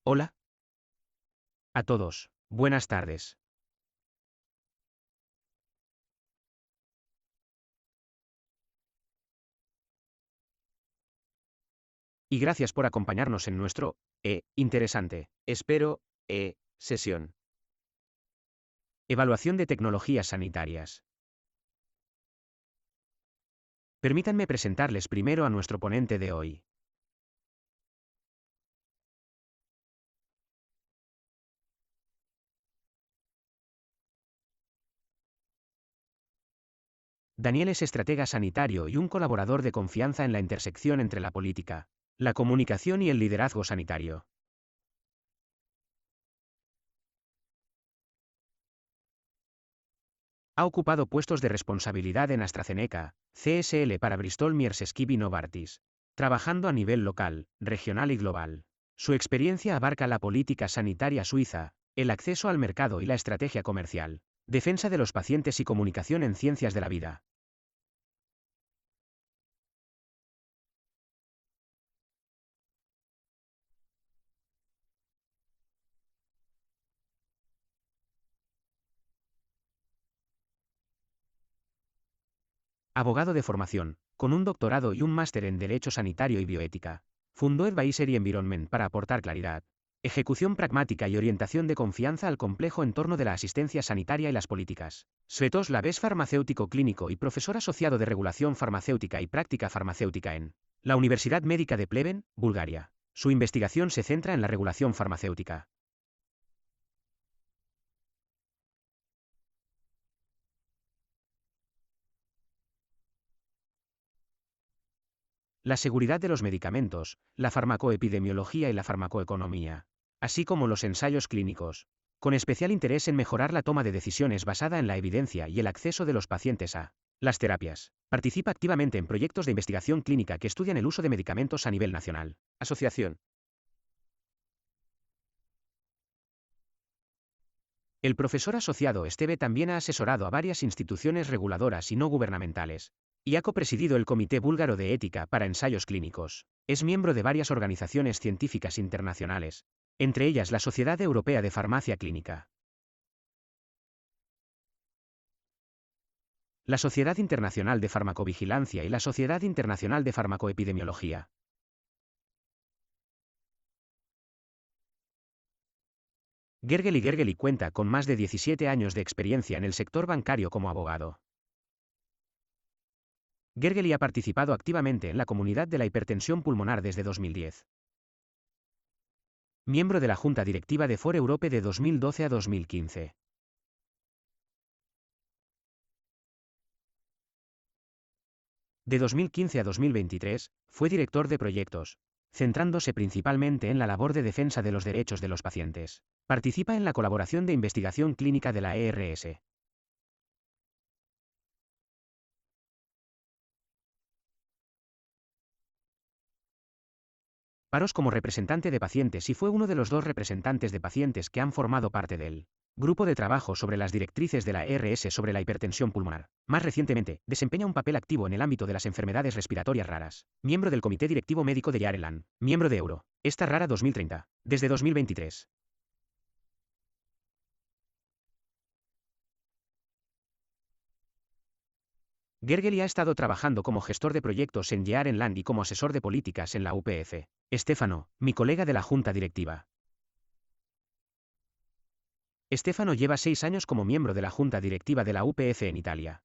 Hola a todos, buenas tardes. Y gracias por acompañarnos en nuestro, interesante, espero, sesión. Evaluación de tecnologías sanitarias. Permítanme presentarles primero a nuestro ponente de hoy. Daniel es estratega sanitario y un colaborador de confianza en la intersección entre la política, la comunicación y el liderazgo sanitario. Ha ocupado puestos de responsabilidad en AstraZeneca, CSL para Bristol Myers Squibb y Novartis, trabajando a nivel local, regional y global. Su experiencia abarca la política sanitaria suiza, el acceso al mercado y la estrategia comercial, defensa de los pacientes y comunicación en ciencias de la vida. Abogado de formación, con un doctorado y un máster en Derecho Sanitario y Bioética. Fundó Advisory Environment para aportar claridad, ejecución pragmática y orientación de confianza al complejo entorno de la asistencia sanitaria y las políticas. Svetoslav es farmacéutico clínico y profesor asociado de regulación farmacéutica y práctica farmacéutica en la Universidad Médica de Pleven, Bulgaria. Su investigación se centra en la regulación farmacéutica. La seguridad de los medicamentos, la farmacoepidemiología y la farmacoeconomía, así como los ensayos clínicos, con especial interés en mejorar la toma de decisiones basada en la evidencia y el acceso de los pacientes a las terapias. Participa activamente en proyectos de investigación clínica que estudian el uso de medicamentos a nivel nacional. Asociación. El profesor asociado Esteve también ha asesorado a varias instituciones reguladoras y no gubernamentales, y ha copresidido el Comité Búlgaro de Ética para Ensayos Clínicos. Es miembro de varias organizaciones científicas internacionales, entre ellas la Sociedad Europea de Farmacia Clínica, la Sociedad Internacional de Farmacovigilancia y la Sociedad Internacional de Farmacoepidemiología. Gergely cuenta con más de 17 años de experiencia en el sector bancario como abogado. Gergely ha participado activamente en la comunidad de la hipertensión pulmonar desde 2010. Miembro de la Junta Directiva de For Europe de 2012 a 2015. De 2015 a 2023, fue director de proyectos, centrándose principalmente en la labor de defensa de los derechos de los pacientes. Participa en la colaboración de investigación clínica de la ERS. Paros como representante de pacientes y fue uno de los dos representantes de pacientes que han formado parte del grupo de trabajo sobre las directrices de la ERS sobre la hipertensión pulmonar. Más recientemente, desempeña un papel activo en el ámbito de las enfermedades respiratorias raras. Miembro del Comité Directivo Médico de Yarelan. Miembro de Euro. Esta rara 2030. Desde 2023. Gergely ha estado trabajando como gestor de proyectos en Yarenland y como asesor de políticas en la UPF. Stefano, mi colega de la junta directiva. Stefano lleva 6 años como miembro de la junta directiva de la UPF en Italia.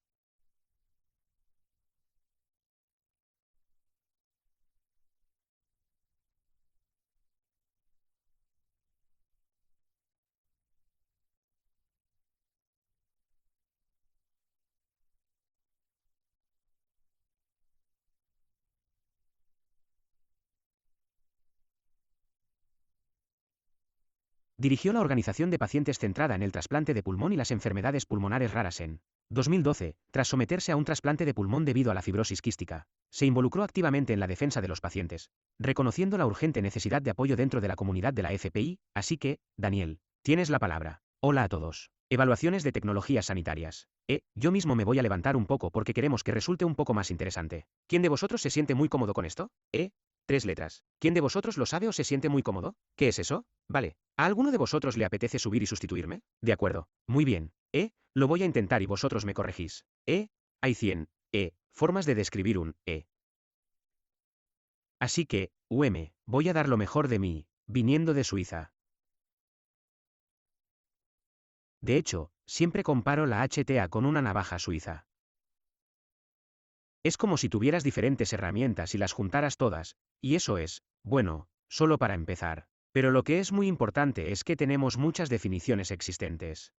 Dirigió la organización de pacientes centrada en el trasplante de pulmón y las enfermedades pulmonares raras en 2012, tras someterse a un trasplante de pulmón debido a la fibrosis quística. Se involucró activamente en la defensa de los pacientes, reconociendo la urgente necesidad de apoyo dentro de la comunidad de la FPI, así que, Daniel, tienes la palabra. Hola a todos. Evaluaciones de tecnologías sanitarias. Yo mismo me voy a levantar un poco porque queremos que resulte un poco más interesante. ¿Quién de vosotros se siente muy cómodo con esto? 3 letras. ¿Quién de vosotros lo sabe o se siente muy cómodo? ¿Qué es eso? Vale. ¿A alguno de vosotros le apetece subir y sustituirme? De acuerdo. Muy bien. Lo voy a intentar y vosotros me corregís. Hay 100 formas de describir un Así que, voy a dar lo mejor de mí, viniendo de Suiza. De hecho, siempre comparo la HTA con una navaja suiza. Es como si tuvieras diferentes herramientas y las juntaras todas, y eso es, bueno, solo para empezar. Pero lo que es muy importante es que tenemos muchas definiciones existentes.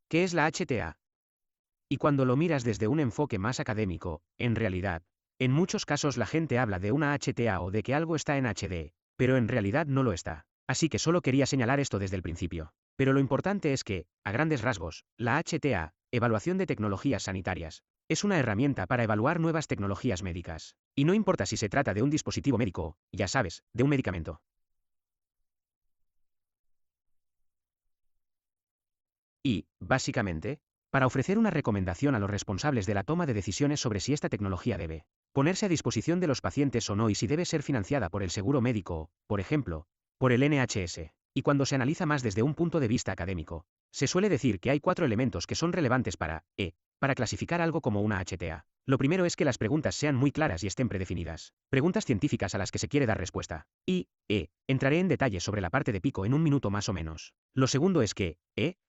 ¿Qué es la HTA? Y cuando lo miras desde un enfoque más académico, en realidad, en muchos casos la gente habla de una HTA o de que algo está en HD, pero en realidad no lo está. Así que solo quería señalar esto desde el principio. Pero lo importante es que, a grandes rasgos, la HTA, Evaluación de Tecnologías Sanitarias, es una herramienta para evaluar nuevas tecnologías médicas. Y no importa si se trata de un dispositivo médico, ya sabes, de un medicamento. Y, básicamente, para ofrecer una recomendación a los responsables de la toma de decisiones sobre si esta tecnología debe ponerse a disposición de los pacientes o no y si debe ser financiada por el seguro médico, por ejemplo, por el NHS. Y cuando se analiza más desde un punto de vista académico, se suele decir que hay 4 elementos que son relevantes para clasificar algo como una HTA. Lo primero es que las preguntas sean muy claras y estén predefinidas. Preguntas científicas a las que se quiere dar respuesta. Y, entraré en detalle sobre la parte de pico en un minuto más o menos. Lo segundo es que,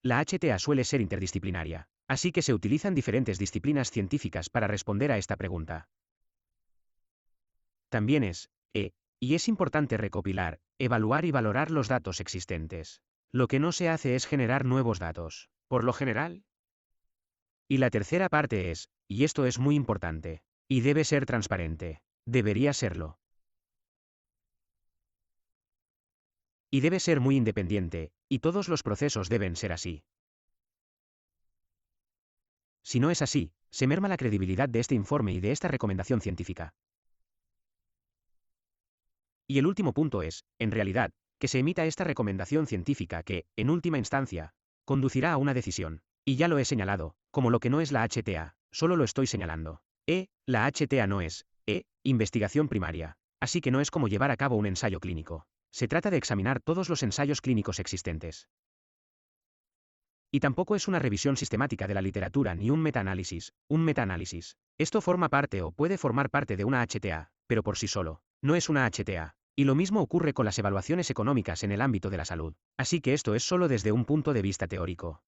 la HTA suele ser interdisciplinaria. Así que se utilizan diferentes disciplinas científicas para responder a esta pregunta. También y es importante recopilar, evaluar y valorar los datos existentes. Lo que no se hace es generar nuevos datos. Por lo general. Y la tercera parte es, y esto es muy importante, y debe ser transparente. Debería serlo. Y debe ser muy independiente, y todos los procesos deben ser así. Si no es así, se merma la credibilidad de este informe y de esta recomendación científica. Y el último punto es, en realidad, que se emita esta recomendación científica que, en última instancia, conducirá a una decisión. Y ya lo he señalado, como lo que no es la HTA, solo lo estoy señalando. La HTA no es, investigación primaria. Así que no es como llevar a cabo un ensayo clínico. Se trata de examinar todos los ensayos clínicos existentes. Y tampoco es una revisión sistemática de la literatura ni un metaanálisis. Esto forma parte o puede formar parte de una HTA, pero por sí solo, no es una HTA. Y lo mismo ocurre con las evaluaciones económicas en el ámbito de la salud. Así que esto es solo desde un punto de vista teórico.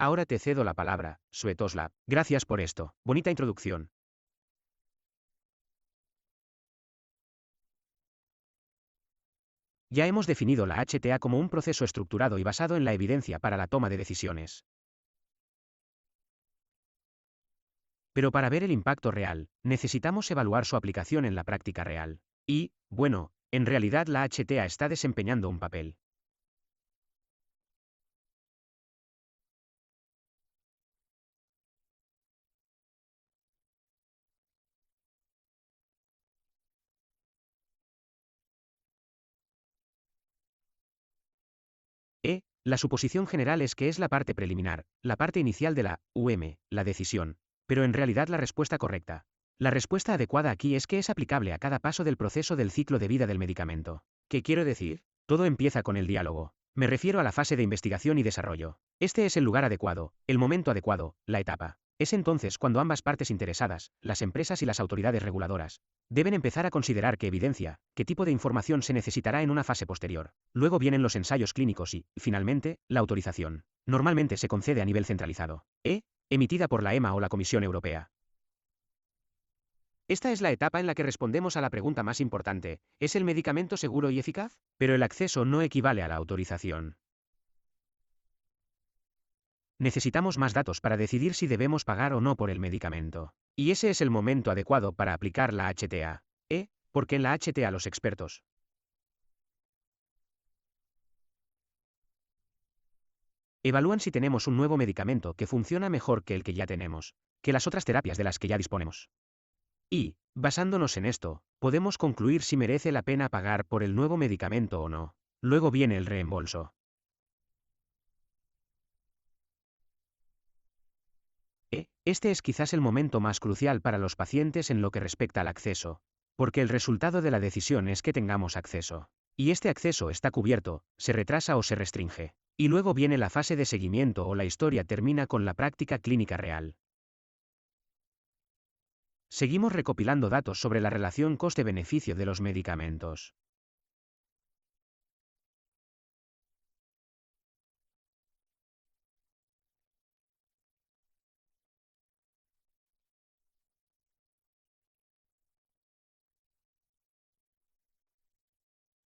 Ahora te cedo la palabra, Sviatoslav. Gracias por esto. Bonita introducción. Ya hemos definido la HTA como un proceso estructurado y basado en la evidencia para la toma de decisiones. Pero para ver el impacto real, necesitamos evaluar su aplicación en la práctica real. Y, bueno, en realidad la HTA está desempeñando un papel. La suposición general es que es la parte preliminar, la parte inicial de la la decisión, pero en realidad la respuesta correcta. La respuesta adecuada aquí es que es aplicable a cada paso del proceso del ciclo de vida del medicamento. ¿Qué quiero decir? Todo empieza con el diálogo. Me refiero a la fase de investigación y desarrollo. Este es el lugar adecuado, el momento adecuado, la etapa. Es entonces cuando ambas partes interesadas, las empresas y las autoridades reguladoras, deben empezar a considerar qué evidencia, qué tipo de información se necesitará en una fase posterior. Luego vienen los ensayos clínicos y, finalmente, la autorización. Normalmente se concede a nivel centralizado. Emitida por la EMA o la Comisión Europea. Esta es la etapa en la que respondemos a la pregunta más importante: ¿es el medicamento seguro y eficaz? Pero el acceso no equivale a la autorización. Necesitamos más datos para decidir si debemos pagar o no por el medicamento. Y ese es el momento adecuado para aplicar la HTA. Porque en la HTA los expertos evalúan si tenemos un nuevo medicamento que funciona mejor que el que ya tenemos, que las otras terapias de las que ya disponemos. Y, basándonos en esto, podemos concluir si merece la pena pagar por el nuevo medicamento o no. Luego viene el reembolso. Este es quizás el momento más crucial para los pacientes en lo que respecta al acceso, porque el resultado de la decisión es que tengamos acceso. Y este acceso está cubierto, se retrasa o se restringe. Y luego viene la fase de seguimiento o la historia termina con la práctica clínica real. Seguimos recopilando datos sobre la relación coste-beneficio de los medicamentos.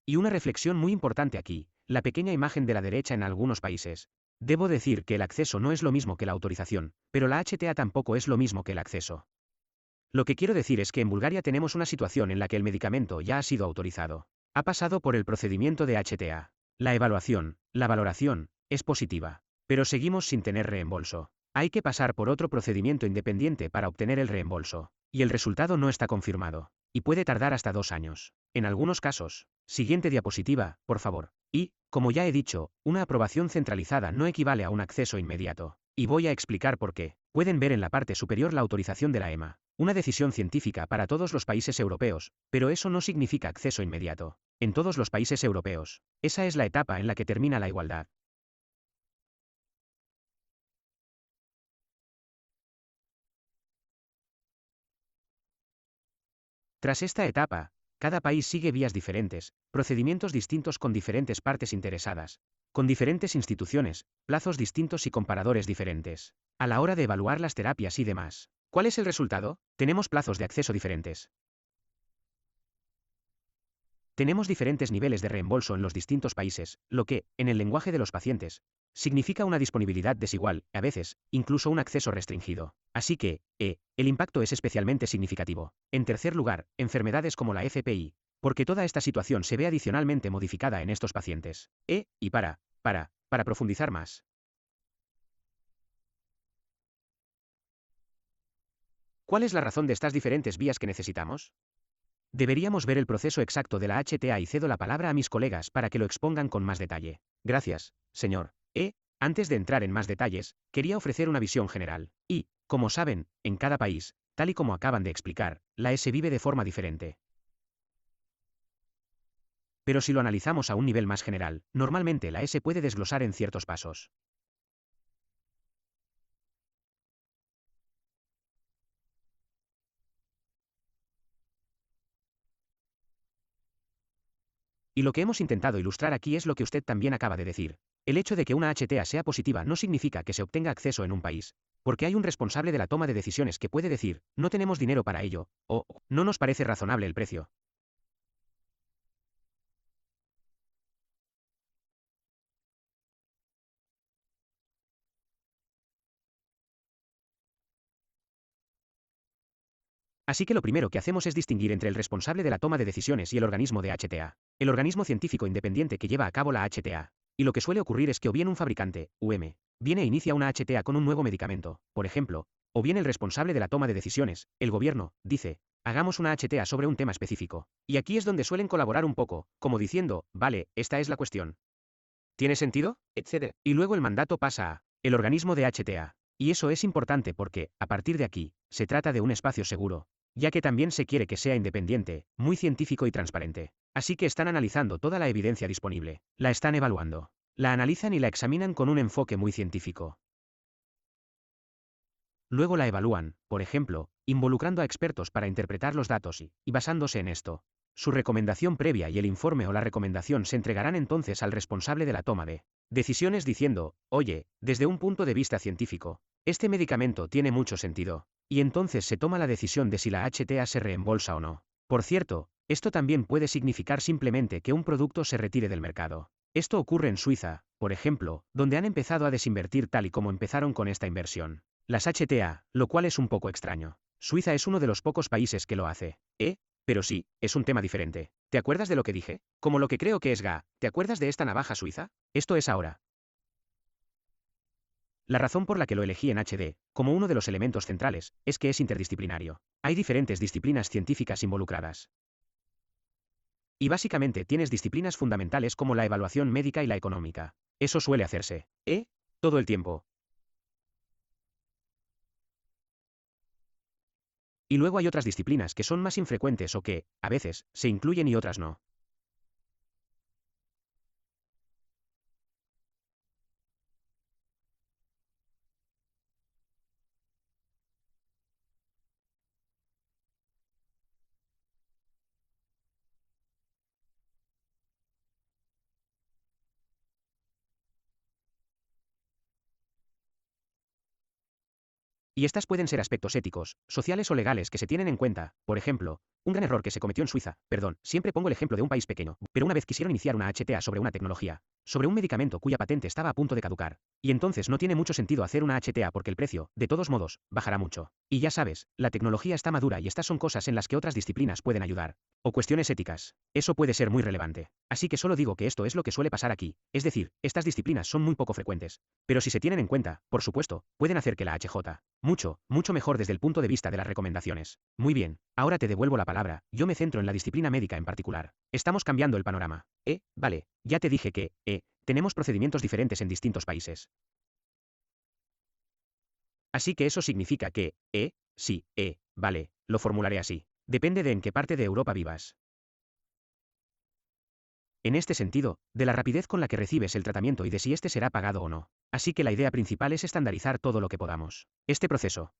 Y una reflexión muy importante aquí, la pequeña imagen de la derecha en algunos países. Debo decir que el acceso no es lo mismo que la autorización, pero la HTA tampoco es lo mismo que el acceso. Lo que quiero decir es que en Bulgaria tenemos una situación en la que el medicamento ya ha sido autorizado. Ha pasado por el procedimiento de HTA. La evaluación, la valoración, es positiva. Pero seguimos sin tener reembolso. Hay que pasar por otro procedimiento independiente para obtener el reembolso. Y el resultado no está confirmado. Y puede tardar hasta 2 años. En algunos casos. Siguiente diapositiva, por favor. Y, como ya he dicho, una aprobación centralizada no equivale a un acceso inmediato. Y voy a explicar por qué. Pueden ver en la parte superior la autorización de la EMA. Una decisión científica para todos los países europeos, pero eso no significa acceso inmediato. En todos los países europeos. Esa es la etapa en la que termina la igualdad. Tras esta etapa, cada país sigue vías diferentes, procedimientos distintos con diferentes partes interesadas, con diferentes instituciones, plazos distintos y comparadores diferentes, a la hora de evaluar las terapias y demás. ¿Cuál es el resultado? Tenemos plazos de acceso diferentes. Tenemos diferentes niveles de reembolso en los distintos países, lo que, en el lenguaje de los pacientes, significa una disponibilidad desigual, a veces, incluso un acceso restringido. Así que, el impacto es especialmente significativo. En tercer lugar, enfermedades como la FPI, porque toda esta situación se ve adicionalmente modificada en estos pacientes. Y para profundizar más. ¿Cuál es la razón de estas diferentes vías que necesitamos? Deberíamos ver el proceso exacto de la HTA y cedo la palabra a mis colegas para que lo expongan con más detalle. Gracias, señor. Antes de entrar en más detalles, quería ofrecer una visión general. Y, como saben, en cada país, tal y como acaban de explicar, la S vive de forma diferente. Pero si lo analizamos a un nivel más general, normalmente la S puede desglosar en ciertos pasos. Y lo que hemos intentado ilustrar aquí es lo que usted también acaba de decir. El hecho de que una HTA sea positiva no significa que se obtenga acceso en un país, porque hay un responsable de la toma de decisiones que puede decir, no tenemos dinero para ello, o no nos parece razonable el precio. Así que lo primero que hacemos es distinguir entre el responsable de la toma de decisiones y el organismo de HTA, el organismo científico independiente que lleva a cabo la HTA. Y lo que suele ocurrir es que o bien un fabricante, viene e inicia una HTA con un nuevo medicamento, por ejemplo, o bien el responsable de la toma de decisiones, el gobierno, dice, hagamos una HTA sobre un tema específico. Y aquí es donde suelen colaborar un poco, como diciendo, vale, esta es la cuestión. ¿Tiene sentido? Etcétera. Y luego el mandato pasa a el organismo de HTA. Y eso es importante porque, a partir de aquí, se trata de un espacio seguro, ya que también se quiere que sea independiente, muy científico y transparente. Así que están analizando toda la evidencia disponible, la están evaluando, la analizan y la examinan con un enfoque muy científico. Luego la evalúan, por ejemplo, involucrando a expertos para interpretar los datos y basándose en esto, su recomendación previa y el informe o la recomendación se entregarán entonces al responsable de la toma de decisiones diciendo, oye, desde un punto de vista científico, este medicamento tiene mucho sentido, y entonces se toma la decisión de si la HTA se reembolsa o no. Por cierto, esto también puede significar simplemente que un producto se retire del mercado. Esto ocurre en Suiza, por ejemplo, donde han empezado a desinvertir tal y como empezaron con esta inversión. Las HTA, lo cual es un poco extraño. Suiza es uno de los pocos países que lo hace. Pero sí, es un tema diferente. ¿Te acuerdas de lo que dije? Como lo que creo que es GA. ¿Te acuerdas de esta navaja suiza? Esto es ahora. La razón por la que lo elegí en HD, como uno de los elementos centrales, es que es interdisciplinario. Hay diferentes disciplinas científicas involucradas. Y básicamente tienes disciplinas fundamentales como la evaluación médica y la económica. Eso suele hacerse. Todo el tiempo. Y luego hay otras disciplinas que son más infrecuentes o que, a veces, se incluyen y otras no. Y estas pueden ser aspectos éticos, sociales o legales que se tienen en cuenta. Por ejemplo, un gran error que se cometió en Suiza, perdón, siempre pongo el ejemplo de un país pequeño, pero una vez quisieron iniciar una HTA sobre una tecnología, sobre un medicamento cuya patente estaba a punto de caducar. Y entonces no tiene mucho sentido hacer una HTA porque el precio, de todos modos, bajará mucho. Y ya sabes, la tecnología está madura y estas son cosas en las que otras disciplinas pueden ayudar. O cuestiones éticas. Eso puede ser muy relevante. Así que solo digo que esto es lo que suele pasar aquí, es decir, estas disciplinas son muy poco frecuentes. Pero si se tienen en cuenta, por supuesto, pueden hacer que la HJ, mucho mejor desde el punto de vista de las recomendaciones. Muy bien, ahora te devuelvo la palabra, yo me centro en la disciplina médica en particular. Estamos cambiando el panorama. Vale, ya te dije que, tenemos procedimientos diferentes en distintos países. Así que eso significa que, sí, vale, lo formularé así. Depende de en qué parte de Europa vivas. En este sentido, de la rapidez con la que recibes el tratamiento y de si este será pagado o no. Así que la idea principal es estandarizar todo lo que podamos. Este proceso.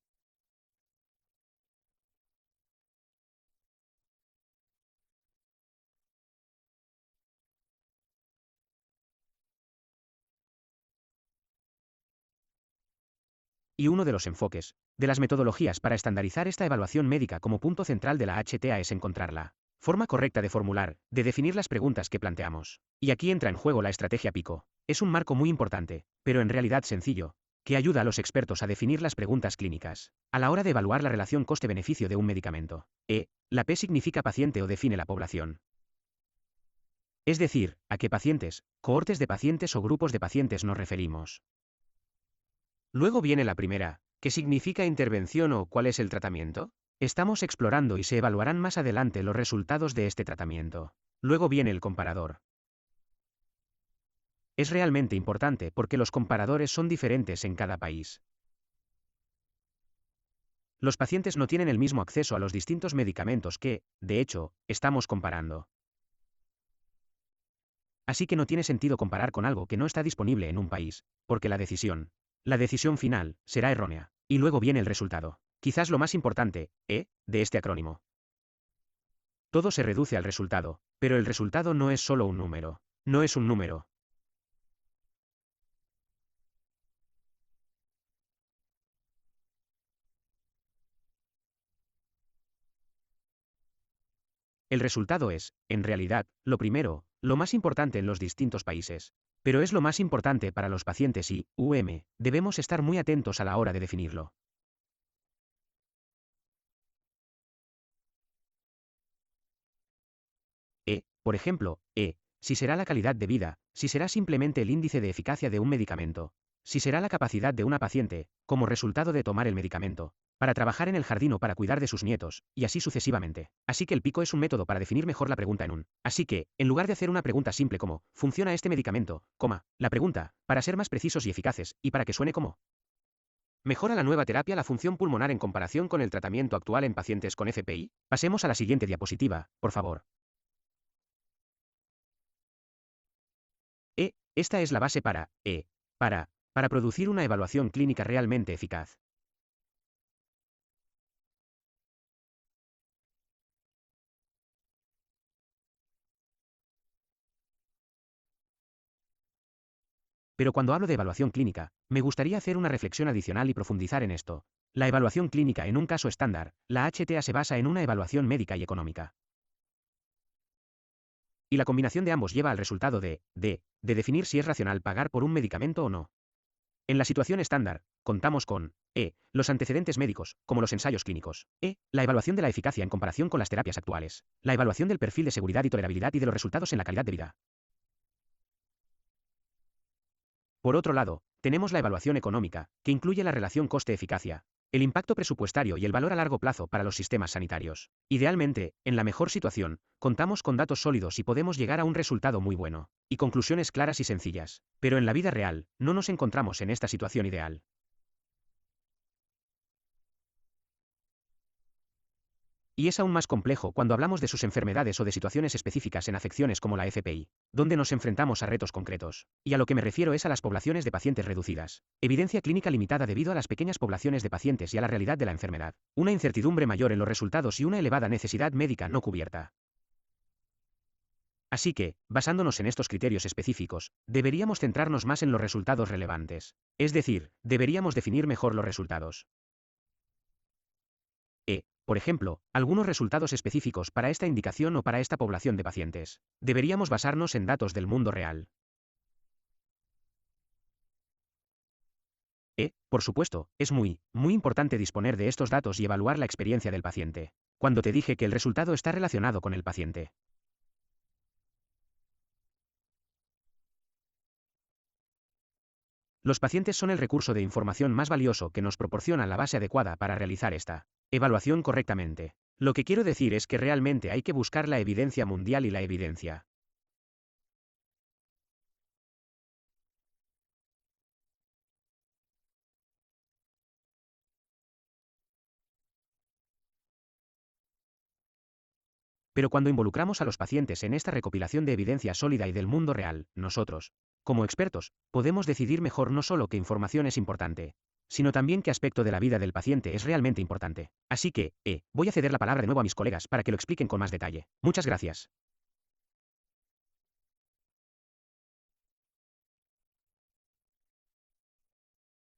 Y uno de los enfoques, de las metodologías para estandarizar esta evaluación médica como punto central de la HTA es encontrar la forma correcta de formular, de definir las preguntas que planteamos. Y aquí entra en juego la estrategia PICO. Es un marco muy importante, pero en realidad sencillo, que ayuda a los expertos a definir las preguntas clínicas, a la hora de evaluar la relación coste-beneficio de un medicamento. La P significa paciente o define la población. Es decir, a qué pacientes, cohortes de pacientes o grupos de pacientes nos referimos. Luego viene la primera, ¿qué significa intervención o cuál es el tratamiento? Estamos explorando y se evaluarán más adelante los resultados de este tratamiento. Luego viene el comparador. Es realmente importante porque los comparadores son diferentes en cada país. Los pacientes no tienen el mismo acceso a los distintos medicamentos que, de hecho, estamos comparando. Así que no tiene sentido comparar con algo que no está disponible en un país, porque la decisión final, será errónea. Y luego viene el resultado. Quizás lo más importante, de este acrónimo. Todo se reduce al resultado, pero el resultado no es solo un número. No es un número. El resultado es, en realidad, lo primero, lo más importante en los distintos países. Pero es lo más importante para los pacientes y, debemos estar muy atentos a la hora de definirlo. Por ejemplo, si será la calidad de vida, si será simplemente el índice de eficacia de un medicamento, si será la capacidad de una paciente, como resultado de tomar el medicamento, para trabajar en el jardín o para cuidar de sus nietos, y así sucesivamente. Así que el pico es un método para definir mejor la pregunta en un. Así que, en lugar de hacer una pregunta simple como, ¿funciona este medicamento? La pregunta, para ser más precisos y eficaces, y para que suene como. ¿Mejora la nueva terapia la función pulmonar en comparación con el tratamiento actual en pacientes con FPI? Pasemos a la siguiente diapositiva, por favor. Esta es la base para producir una evaluación clínica realmente eficaz. Pero cuando hablo de evaluación clínica, me gustaría hacer una reflexión adicional y profundizar en esto. La evaluación clínica en un caso estándar, la HTA se basa en una evaluación médica y económica. Y la combinación de ambos lleva al resultado de definir si es racional pagar por un medicamento o no. En la situación estándar, contamos con los antecedentes médicos, como los ensayos clínicos, la evaluación de la eficacia en comparación con las terapias actuales, la evaluación del perfil de seguridad y tolerabilidad y de los resultados en la calidad de vida. Por otro lado, tenemos la evaluación económica, que incluye la relación coste-eficacia, el impacto presupuestario y el valor a largo plazo para los sistemas sanitarios. Idealmente, en la mejor situación, contamos con datos sólidos y podemos llegar a un resultado muy bueno, y conclusiones claras y sencillas. Pero en la vida real, no nos encontramos en esta situación ideal. Y es aún más complejo cuando hablamos de sus enfermedades o de situaciones específicas en afecciones como la FPI, donde nos enfrentamos a retos concretos. Y a lo que me refiero es a las poblaciones de pacientes reducidas. Evidencia clínica limitada debido a las pequeñas poblaciones de pacientes y a la realidad de la enfermedad. Una incertidumbre mayor en los resultados y una elevada necesidad médica no cubierta. Así que, basándonos en estos criterios específicos, deberíamos centrarnos más en los resultados relevantes. Es decir, deberíamos definir mejor los resultados. Por ejemplo, algunos resultados específicos para esta indicación o para esta población de pacientes. Deberíamos basarnos en datos del mundo real. Por supuesto, es muy importante disponer de estos datos y evaluar la experiencia del paciente. Cuando te dije que el resultado está relacionado con el paciente. Los pacientes son el recurso de información más valioso que nos proporciona la base adecuada para realizar esta evaluación correctamente. Lo que quiero decir es que realmente hay que buscar la evidencia mundial y la evidencia. Pero cuando involucramos a los pacientes en esta recopilación de evidencia sólida y del mundo real, nosotros, como expertos, podemos decidir mejor no solo qué información es importante, sino también qué aspecto de la vida del paciente es realmente importante. Así que, voy a ceder la palabra de nuevo a mis colegas para que lo expliquen con más detalle. Muchas gracias.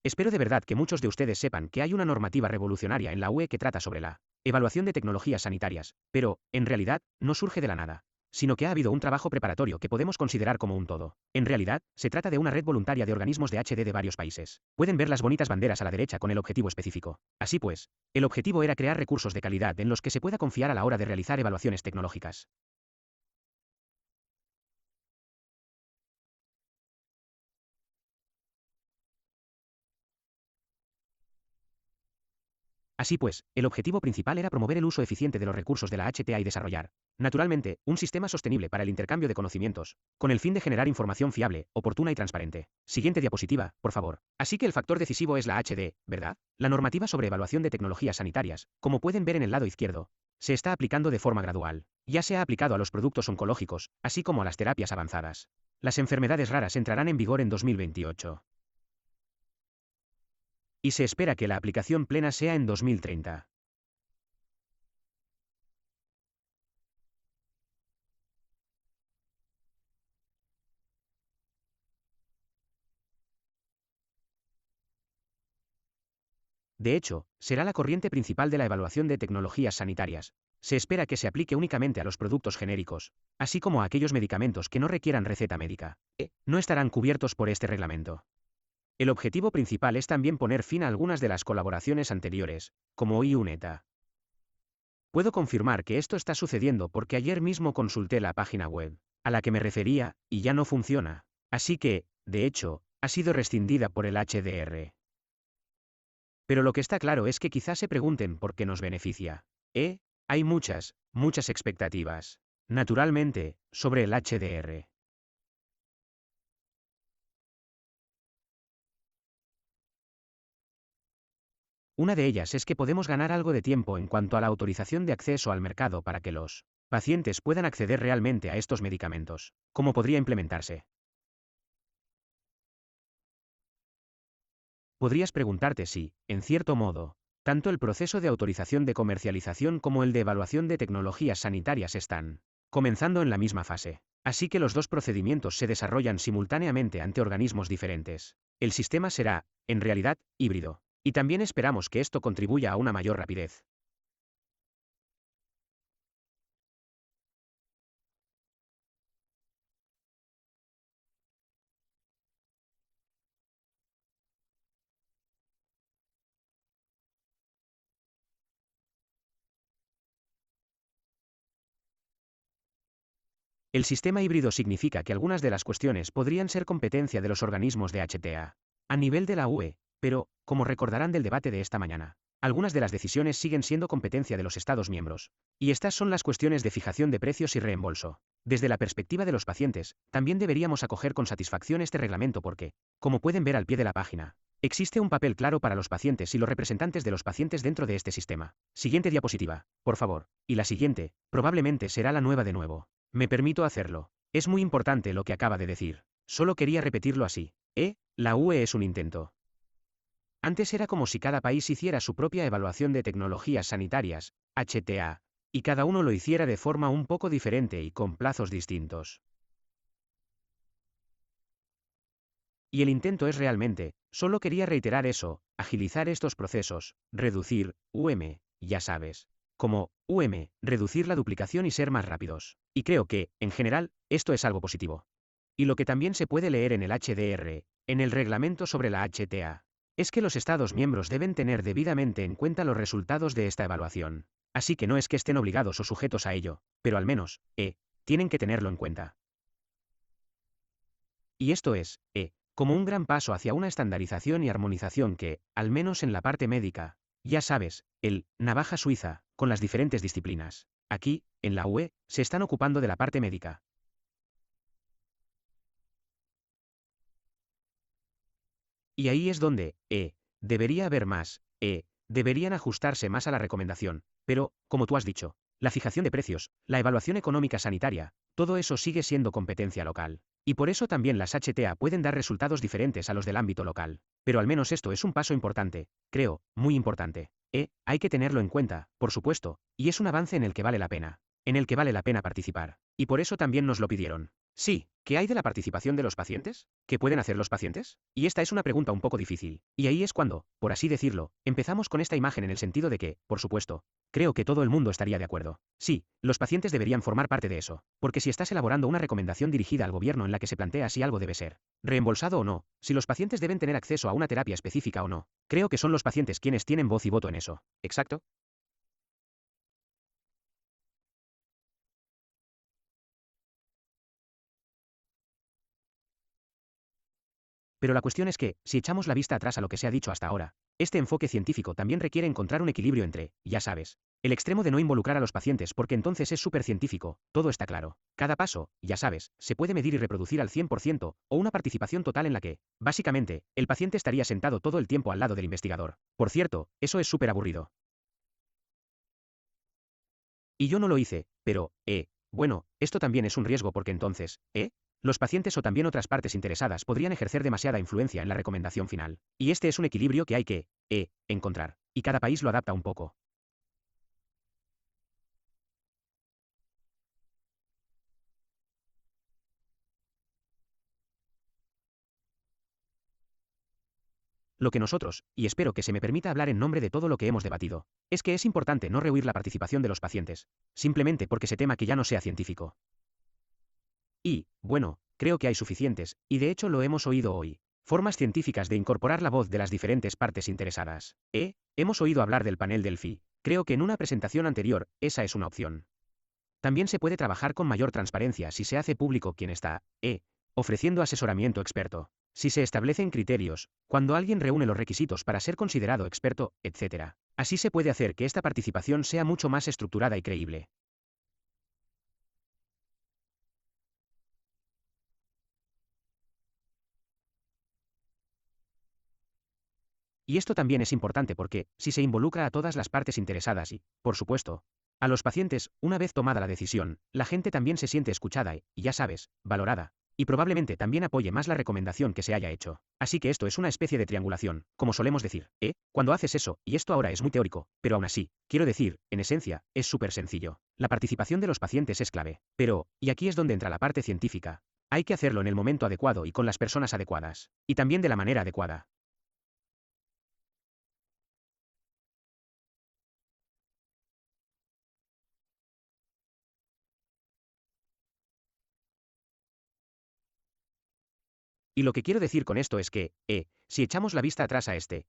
Espero de verdad que muchos de ustedes sepan que hay una normativa revolucionaria en la UE que trata sobre la evaluación de tecnologías sanitarias, pero, en realidad, no surge de la nada, sino que ha habido un trabajo preparatorio que podemos considerar como un todo. En realidad, se trata de una red voluntaria de organismos de HD de varios países. Pueden ver las bonitas banderas a la derecha con el objetivo específico. Así pues, el objetivo era crear recursos de calidad en los que se pueda confiar a la hora de realizar evaluaciones tecnológicas. Así pues, el objetivo principal era promover el uso eficiente de los recursos de la HTA y desarrollar, naturalmente, un sistema sostenible para el intercambio de conocimientos, con el fin de generar información fiable, oportuna y transparente. Siguiente diapositiva, por favor. Así que el factor decisivo es la HD, ¿verdad? La normativa sobre evaluación de tecnologías sanitarias, como pueden ver en el lado izquierdo, se está aplicando de forma gradual. Ya se ha aplicado a los productos oncológicos, así como a las terapias avanzadas. Las enfermedades raras entrarán en vigor en 2028. Y se espera que la aplicación plena sea en 2030. De hecho, será la corriente principal de la evaluación de tecnologías sanitarias. Se espera que se aplique únicamente a los productos genéricos, así como a aquellos medicamentos que no requieran receta médica. No estarán cubiertos por este reglamento. El objetivo principal es también poner fin a algunas de las colaboraciones anteriores, como IUNETA. Puedo confirmar que esto está sucediendo porque ayer mismo consulté la página web a la que me refería, y ya no funciona. Así que, de hecho, ha sido rescindida por el HDR. Pero lo que está claro es que quizás se pregunten por qué nos beneficia. Hay muchas expectativas. Naturalmente, sobre el HDR. Una de ellas es que podemos ganar algo de tiempo en cuanto a la autorización de acceso al mercado para que los pacientes puedan acceder realmente a estos medicamentos. ¿Cómo podría implementarse? Podrías preguntarte si, en cierto modo, tanto el proceso de autorización de comercialización como el de evaluación de tecnologías sanitarias están comenzando en la misma fase. Así que los dos procedimientos se desarrollan simultáneamente ante organismos diferentes. El sistema será, en realidad, híbrido. Y también esperamos que esto contribuya a una mayor rapidez. El sistema híbrido significa que algunas de las cuestiones podrían ser competencia de los organismos de HTA a nivel de la UE, pero, como recordarán del debate de esta mañana, algunas de las decisiones siguen siendo competencia de los Estados miembros. Y estas son las cuestiones de fijación de precios y reembolso. Desde la perspectiva de los pacientes, también deberíamos acoger con satisfacción este reglamento porque, como pueden ver al pie de la página, Existe un papel claro para los pacientes y los representantes de los pacientes dentro de este sistema. Siguiente diapositiva, por favor. Y la siguiente, probablemente será la nueva de nuevo. Me permito hacerlo. Es muy importante lo que acaba de decir. Solo quería repetirlo así. La UE es un intento. Antes era como si cada país hiciera su propia evaluación de tecnologías sanitarias, HTA, y cada uno lo hiciera de forma un poco diferente y con plazos distintos. Y el intento es realmente, solo quería reiterar eso, agilizar estos procesos, reducir, ya sabes. Como, reducir la duplicación y ser más rápidos. Y creo que, en general, esto es algo positivo. Y lo que también se puede leer en el HDR, en el reglamento sobre la HTA, es que los Estados miembros deben tener debidamente en cuenta los resultados de esta evaluación. Así que no es que estén obligados o sujetos a ello, pero al menos, tienen que tenerlo en cuenta. Y esto es, como un gran paso hacia una estandarización y armonización que, al menos en la parte médica, ya sabes, el navaja suiza, con las diferentes disciplinas. Aquí, en la UE, se están ocupando de la parte médica. Y ahí es donde, debería haber más, deberían ajustarse más a la recomendación, pero, como tú has dicho, la fijación de precios, la evaluación económica sanitaria, todo eso sigue siendo competencia local. Y por eso también las HTA pueden dar resultados diferentes a los del ámbito local. Pero al menos esto es un paso importante, creo, muy importante. Hay que tenerlo en cuenta, por supuesto, y es un avance en el que vale la pena. En el que vale la pena participar. Y por eso también nos lo pidieron. Sí, ¿qué hay de la participación de los pacientes? ¿Qué pueden hacer los pacientes? Y esta es una pregunta un poco difícil. Y ahí es cuando, por así decirlo, empezamos con esta imagen en el sentido de que, por supuesto, creo que todo el mundo estaría de acuerdo. Sí, los pacientes deberían formar parte de eso. Porque si estás elaborando una recomendación dirigida al gobierno en la que se plantea si algo debe ser reembolsado o no, si los pacientes deben tener acceso a una terapia específica o no, creo que son los pacientes quienes tienen voz y voto en eso. ¿Exacto? Pero la cuestión es que, si echamos la vista atrás a lo que se ha dicho hasta ahora, este enfoque científico también requiere encontrar un equilibrio entre, ya sabes, el extremo de no involucrar a los pacientes porque entonces es súper científico, todo está claro. Cada paso, ya sabes, se puede medir y reproducir al 100%, o una participación total en la que, básicamente, el paciente estaría sentado todo el tiempo al lado del investigador. Por cierto, eso es súper aburrido. Y yo no lo hice, pero, bueno, esto también es un riesgo porque entonces, los pacientes o también otras partes interesadas podrían ejercer demasiada influencia en la recomendación final. Y este es un equilibrio que hay que, encontrar. Y cada país lo adapta un poco. Lo que nosotros, y espero que se me permita hablar en nombre de todo lo que hemos debatido, es que es importante no rehuir la participación de los pacientes, simplemente porque se tema que ya no sea científico. Y, bueno, creo que hay suficientes, y de hecho lo hemos oído hoy, formas científicas de incorporar la voz de las diferentes partes interesadas. Hemos oído hablar del panel Delphi. Creo que en una presentación anterior, esa es una opción. También se puede trabajar con mayor transparencia si se hace público quién está, ofreciendo asesoramiento experto. Si se establecen criterios, cuando alguien reúne los requisitos para ser considerado experto, etc. Así se puede hacer que esta participación sea mucho más estructurada y creíble. Y esto también es importante porque, si se involucra a todas las partes interesadas y, por supuesto, a los pacientes, una vez tomada la decisión, la gente también se siente escuchada y, ya sabes, valorada. Y probablemente también apoye más la recomendación que se haya hecho. Así que esto es una especie de triangulación, como solemos decir, Cuando haces eso, y esto ahora es muy teórico, pero aún así, quiero decir, en esencia, es súper sencillo. La participación de los pacientes es clave. Pero, y aquí es donde entra la parte científica, hay que hacerlo en el momento adecuado y con las personas adecuadas. Y también de la manera adecuada. Y lo que quiero decir con esto es que, si echamos la vista atrás a este,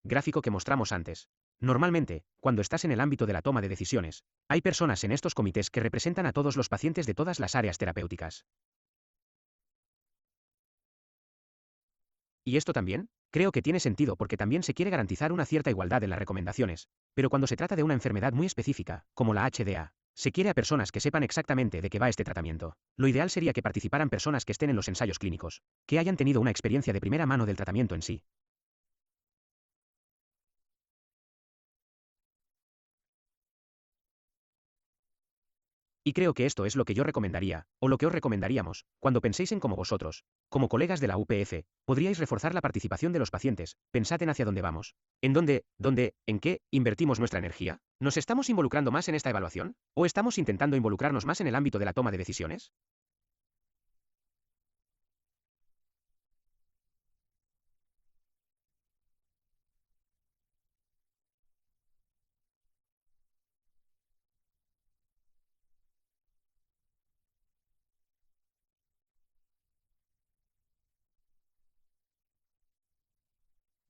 gráfico que mostramos antes, normalmente, cuando estás en el ámbito de la toma de decisiones, hay personas en estos comités que representan a todos los pacientes de todas las áreas terapéuticas. ¿Y esto también? Creo que tiene sentido porque también se quiere garantizar una cierta igualdad en las recomendaciones, pero cuando se trata de una enfermedad muy específica, como la HDA, se quiere a personas que sepan exactamente de qué va este tratamiento. Lo ideal sería que participaran personas que estén en los ensayos clínicos, que hayan tenido una experiencia de primera mano del tratamiento en sí. Y creo que esto es lo que yo recomendaría, o lo que os recomendaríamos, cuando penséis en cómo vosotros, como colegas de la UPF, podríais reforzar la participación de los pacientes. Pensad en hacia dónde vamos. ¿En en qué invertimos nuestra energía? ¿Nos estamos involucrando más en esta evaluación? ¿O estamos intentando involucrarnos más en el ámbito de la toma de decisiones?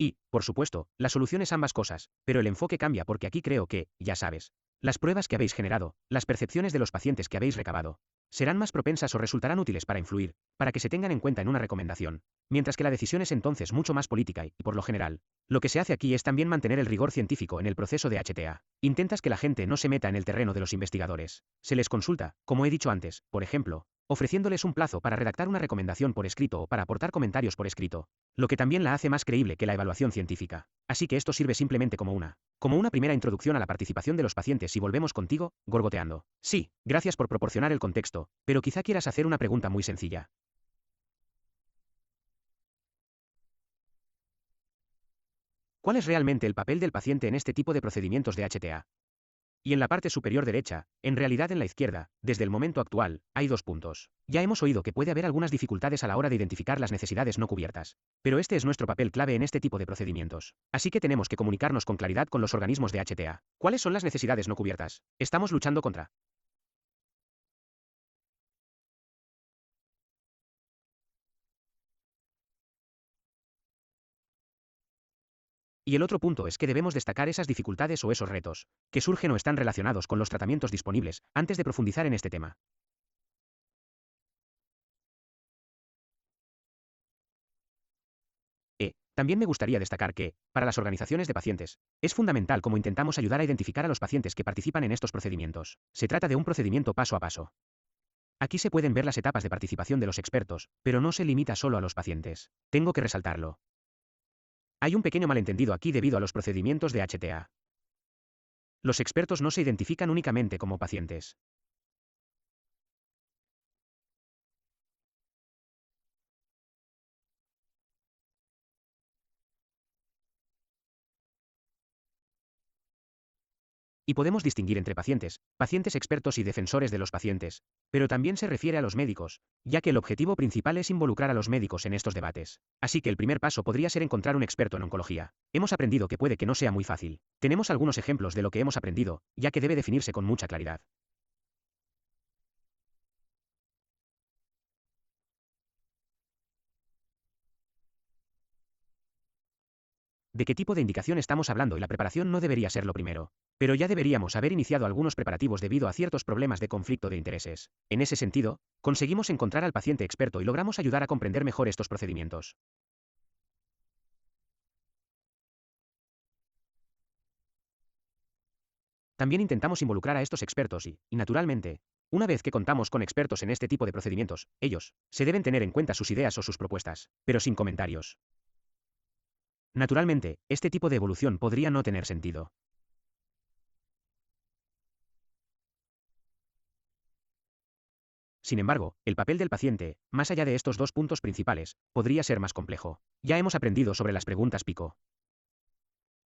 Y, por supuesto, la solución es ambas cosas, pero el enfoque cambia porque aquí creo que, ya sabes, las pruebas que habéis generado, las percepciones de los pacientes que habéis recabado, serán más propensas o resultarán útiles para influir, para que se tengan en cuenta en una recomendación, mientras que la decisión es entonces mucho más política y, por lo general, lo que se hace aquí es también mantener el rigor científico en el proceso de HTA. Intentas que la gente no se meta en el terreno de los investigadores. Se les consulta, como he dicho antes, por ejemplo, ofreciéndoles un plazo para redactar una recomendación por escrito o para aportar comentarios por escrito, lo que también la hace más creíble que la evaluación científica. Así que esto sirve simplemente como una primera introducción a la participación de los pacientes y volvemos contigo, gorgoteando. Sí, gracias por proporcionar el contexto, pero quizá quieras hacer una pregunta muy sencilla. ¿Cuál es realmente el papel del paciente en este tipo de procedimientos de HTA? Y en la parte superior derecha, en realidad en la izquierda, desde el momento actual, hay dos puntos. Ya hemos oído que puede haber algunas dificultades a la hora de identificar las necesidades no cubiertas. Pero este es nuestro papel clave en este tipo de procedimientos. Así que tenemos que comunicarnos con claridad con los organismos de HTA. ¿Cuáles son las necesidades no cubiertas? Estamos luchando contra. Y el otro punto es que debemos destacar esas dificultades o esos retos, que surgen o están relacionados con los tratamientos disponibles, antes de profundizar en este tema. También me gustaría destacar que, para las organizaciones de pacientes, es fundamental cómo intentamos ayudar a identificar a los pacientes que participan en estos procedimientos. Se trata de un procedimiento paso a paso. Aquí se pueden ver las etapas de participación de los expertos, pero no se limita solo a los pacientes. Tengo que resaltarlo. Hay un pequeño malentendido aquí debido a los procedimientos de HTA. Los expertos no se identifican únicamente como pacientes. Y podemos distinguir entre pacientes, pacientes expertos y defensores de los pacientes, pero también se refiere a los médicos, ya que el objetivo principal es involucrar a los médicos en estos debates. Así que el primer paso podría ser encontrar un experto en oncología. Hemos aprendido que puede que no sea muy fácil. Tenemos algunos ejemplos de lo que hemos aprendido, ya que debe definirse con mucha claridad. ¿De qué tipo de indicación estamos hablando? Y la preparación no debería ser lo primero. Pero ya deberíamos haber iniciado algunos preparativos debido a ciertos problemas de conflicto de intereses. En ese sentido, conseguimos encontrar al paciente experto y logramos ayudar a comprender mejor estos procedimientos. También intentamos involucrar a estos expertos y, naturalmente, una vez que contamos con expertos en este tipo de procedimientos, ellos, se deben tener en cuenta sus ideas o sus propuestas, pero sin comentarios. Naturalmente, este tipo de evolución podría no tener sentido. Sin embargo, el papel del paciente, más allá de estos dos puntos principales, podría ser más complejo. Ya hemos aprendido sobre las preguntas pico.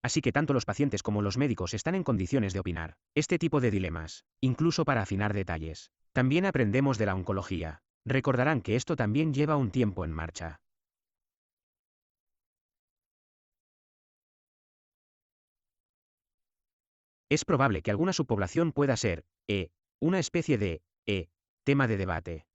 Así que tanto los pacientes como los médicos están en condiciones de opinar. Este tipo de dilemas, incluso para afinar detalles. También aprendemos de la oncología. Recordarán que esto también lleva un tiempo en marcha. Es probable que alguna subpoblación pueda ser, una especie de, tema de debate.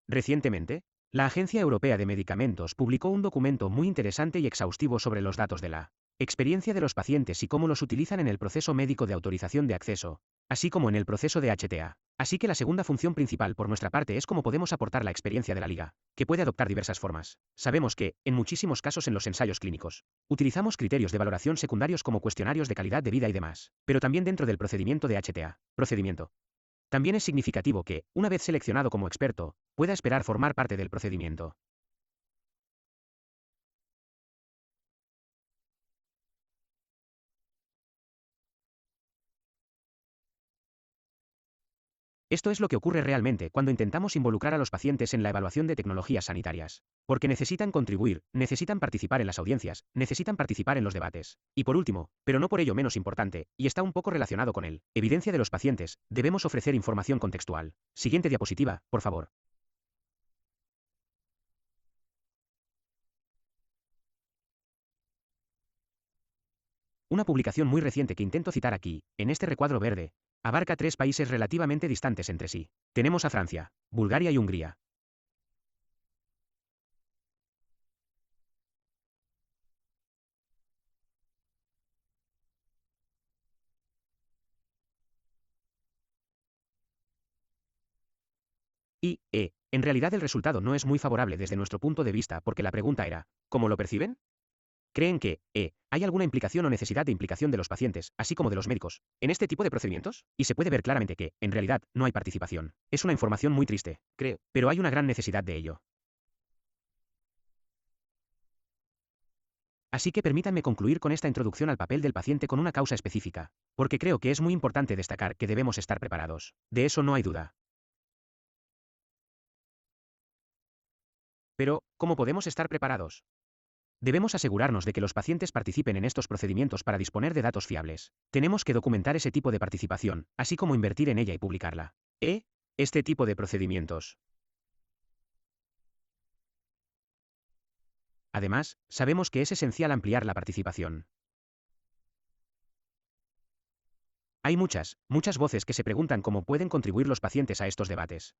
Recientemente, la Agencia Europea de Medicamentos publicó un documento muy interesante y exhaustivo sobre los datos de la experiencia de los pacientes y cómo los utilizan en el proceso médico de autorización de acceso, así como en el proceso de HTA. Así que la segunda función principal por nuestra parte es cómo podemos aportar la experiencia de la liga, que puede adoptar diversas formas. Sabemos que, en muchísimos casos en los ensayos clínicos, utilizamos criterios de valoración secundarios como cuestionarios de calidad de vida y demás, pero también dentro del procedimiento de HTA. Procedimiento. También es significativo que, una vez seleccionado como experto, pueda esperar formar parte del procedimiento. Esto es lo que ocurre realmente cuando intentamos involucrar a los pacientes en la evaluación de tecnologías sanitarias. Porque necesitan contribuir, necesitan participar en las audiencias, necesitan participar en los debates. Y por último, pero no por ello menos importante, y está un poco relacionado con él, evidencia de los pacientes, debemos ofrecer información contextual. Siguiente diapositiva, por favor. Una publicación muy reciente que intento citar aquí, en este recuadro verde, abarca 3 países relativamente distantes entre sí. Tenemos a Francia, Bulgaria y Hungría. En realidad el resultado no es muy favorable desde nuestro punto de vista porque la pregunta era, ¿cómo lo perciben? ¿Creen que, hay alguna implicación o necesidad de implicación de los pacientes, así como de los médicos, en este tipo de procedimientos? Y se puede ver claramente que, en realidad, no hay participación. Es una información muy triste, creo, pero hay una gran necesidad de ello. Así que permítanme concluir con esta introducción al papel del paciente con una causa específica, porque creo que es muy importante destacar que debemos estar preparados. De eso no hay duda. Pero, ¿cómo podemos estar preparados? Debemos asegurarnos de que los pacientes participen en estos procedimientos para disponer de datos fiables. Tenemos que documentar ese tipo de participación, así como invertir en ella y publicarla. Este tipo de procedimientos. Además, sabemos que es esencial ampliar la participación. Hay muchas voces que se preguntan cómo pueden contribuir los pacientes a estos debates.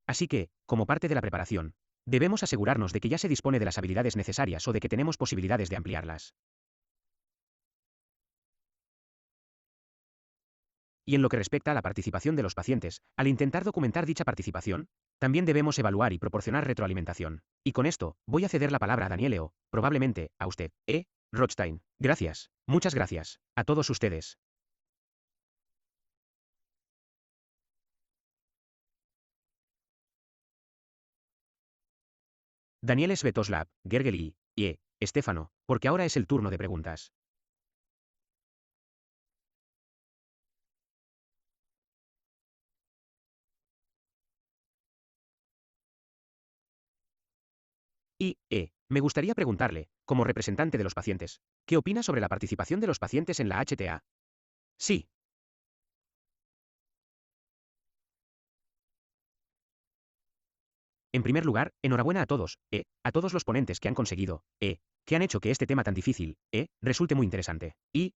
Así que, como parte de la preparación, debemos asegurarnos de que ya se dispone de las habilidades necesarias o de que tenemos posibilidades de ampliarlas. Y en lo que respecta a la participación de los pacientes, al intentar documentar dicha participación, también debemos evaluar y proporcionar retroalimentación. Y con esto, voy a ceder la palabra a Danieleo, probablemente, a usted, Rothstein. Gracias. Muchas gracias. A todos ustedes. Daniel Svetoslav, Gergely Estefano, porque ahora es el turno de preguntas. Me gustaría preguntarle, como representante de los pacientes, ¿qué opina sobre la participación de los pacientes en la HTA? Sí. En primer lugar, enhorabuena a todos los ponentes que han conseguido, que han hecho que este tema tan difícil, resulte muy interesante y,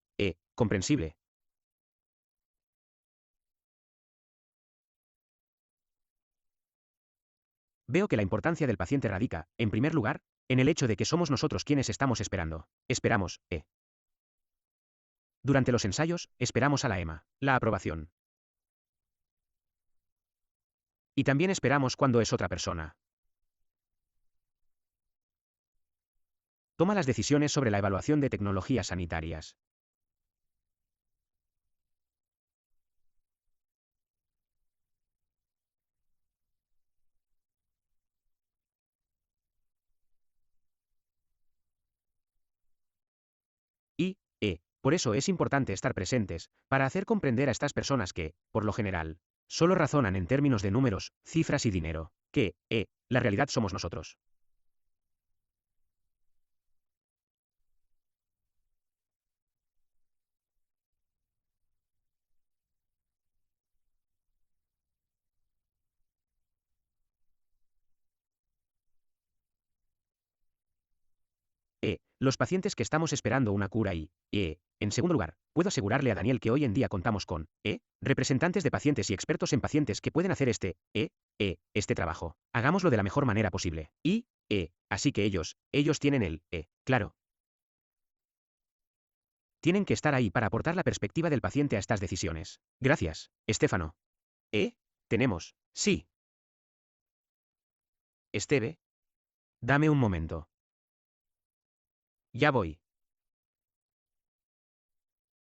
comprensible. Veo que la importancia del paciente radica, en primer lugar, en el hecho de que somos nosotros quienes estamos esperando. Esperamos, Durante los ensayos, esperamos a la la aprobación. Y también esperamos cuando es otra persona. Toma las decisiones sobre la evaluación de tecnologías sanitarias. Por eso es importante estar presentes, para hacer comprender a estas personas que, por lo general, solo razonan en términos de números, cifras y dinero, que, la realidad somos nosotros. Los pacientes que estamos esperando una cura en segundo lugar, puedo asegurarle a Daniel que hoy en día contamos con, representantes de pacientes y expertos en pacientes que pueden hacer este trabajo. Hagámoslo de la mejor manera posible. Así que ellos tienen claro. Tienen que estar ahí para aportar la perspectiva del paciente a estas decisiones. Gracias, Estefano. Tenemos. Sí. Esteve. Dame un momento. Ya voy.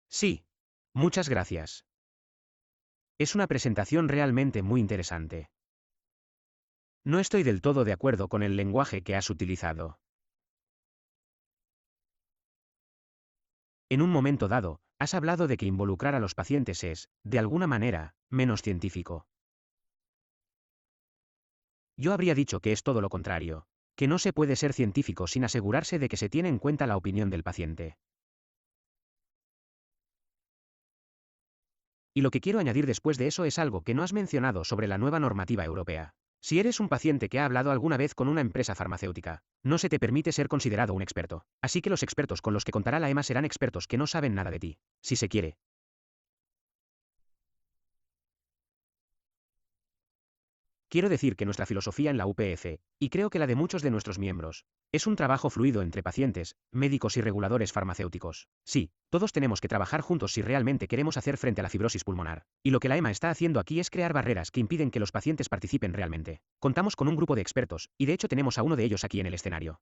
Sí. Muchas gracias. Es una presentación realmente muy interesante. No estoy del todo de acuerdo con el lenguaje que has utilizado. En un momento dado, has hablado de que involucrar a los pacientes es, de alguna manera, menos científico. Yo habría dicho que es todo lo contrario, que no se puede ser científico sin asegurarse de que se tiene en cuenta la opinión del paciente. Y lo que quiero añadir después de eso es algo que no has mencionado sobre la nueva normativa europea. Si eres un paciente que ha hablado alguna vez con una empresa farmacéutica, no se te permite ser considerado un experto. Así que los expertos con los que contará la EMA serán expertos que no saben nada de ti. Si se quiere. Quiero decir que nuestra filosofía en la UPF, y creo que la de muchos de nuestros miembros, es un trabajo fluido entre pacientes, médicos y reguladores farmacéuticos. Sí, todos tenemos que trabajar juntos si realmente queremos hacer frente a la fibrosis pulmonar. Y lo que la EMA está haciendo aquí es crear barreras que impiden que los pacientes participen realmente. Contamos con un grupo de expertos, y de hecho tenemos a uno de ellos aquí en el escenario.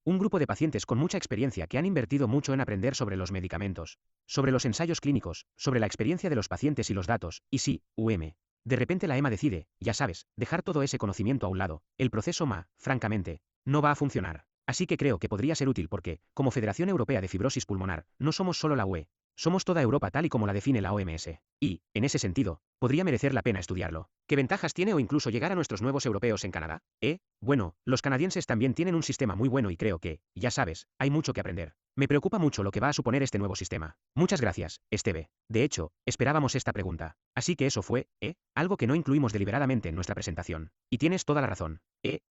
Un grupo de pacientes con mucha experiencia que han invertido mucho en aprender sobre los medicamentos, sobre los ensayos clínicos, sobre la experiencia de los pacientes y los datos, y sí, De repente la EMA decide, ya sabes, dejar todo ese conocimiento a un lado. El proceso francamente, no va a funcionar. Así que creo que podría ser útil porque, como Federación Europea de Fibrosis Pulmonar, no somos solo la UE, somos toda Europa tal y como la define la OMS. Y, en ese sentido, podría merecer la pena estudiarlo. ¿Qué ventajas tiene o incluso llegar a nuestros nuevos europeos en Canadá? Bueno, los canadienses también tienen un sistema muy bueno y creo que, ya sabes, hay mucho que aprender. Me preocupa mucho lo que va a suponer este nuevo sistema. Muchas gracias, Esteve. De hecho, esperábamos esta pregunta. Así que eso fue, algo que no incluimos deliberadamente en nuestra presentación. Y tienes toda la razón.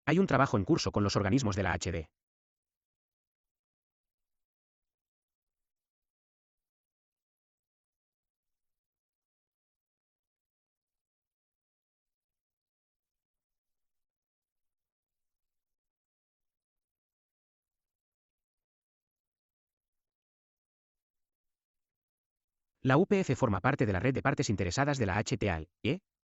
Hay un trabajo en curso con los organismos de la HD. La UPF forma parte de la red de partes interesadas de la HTAL,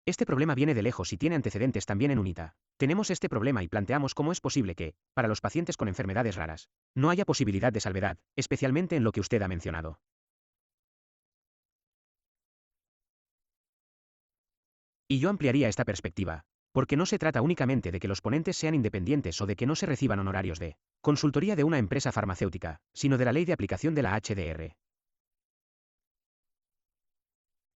Este problema viene de lejos y tiene antecedentes también en UNITA. Tenemos este problema y planteamos cómo es posible que, para los pacientes con enfermedades raras, no haya posibilidad de salvedad, especialmente en lo que usted ha mencionado. Y yo ampliaría esta perspectiva, porque no se trata únicamente de que los ponentes sean independientes o de que no se reciban honorarios de consultoría de una empresa farmacéutica, sino de la ley de aplicación de la HDR.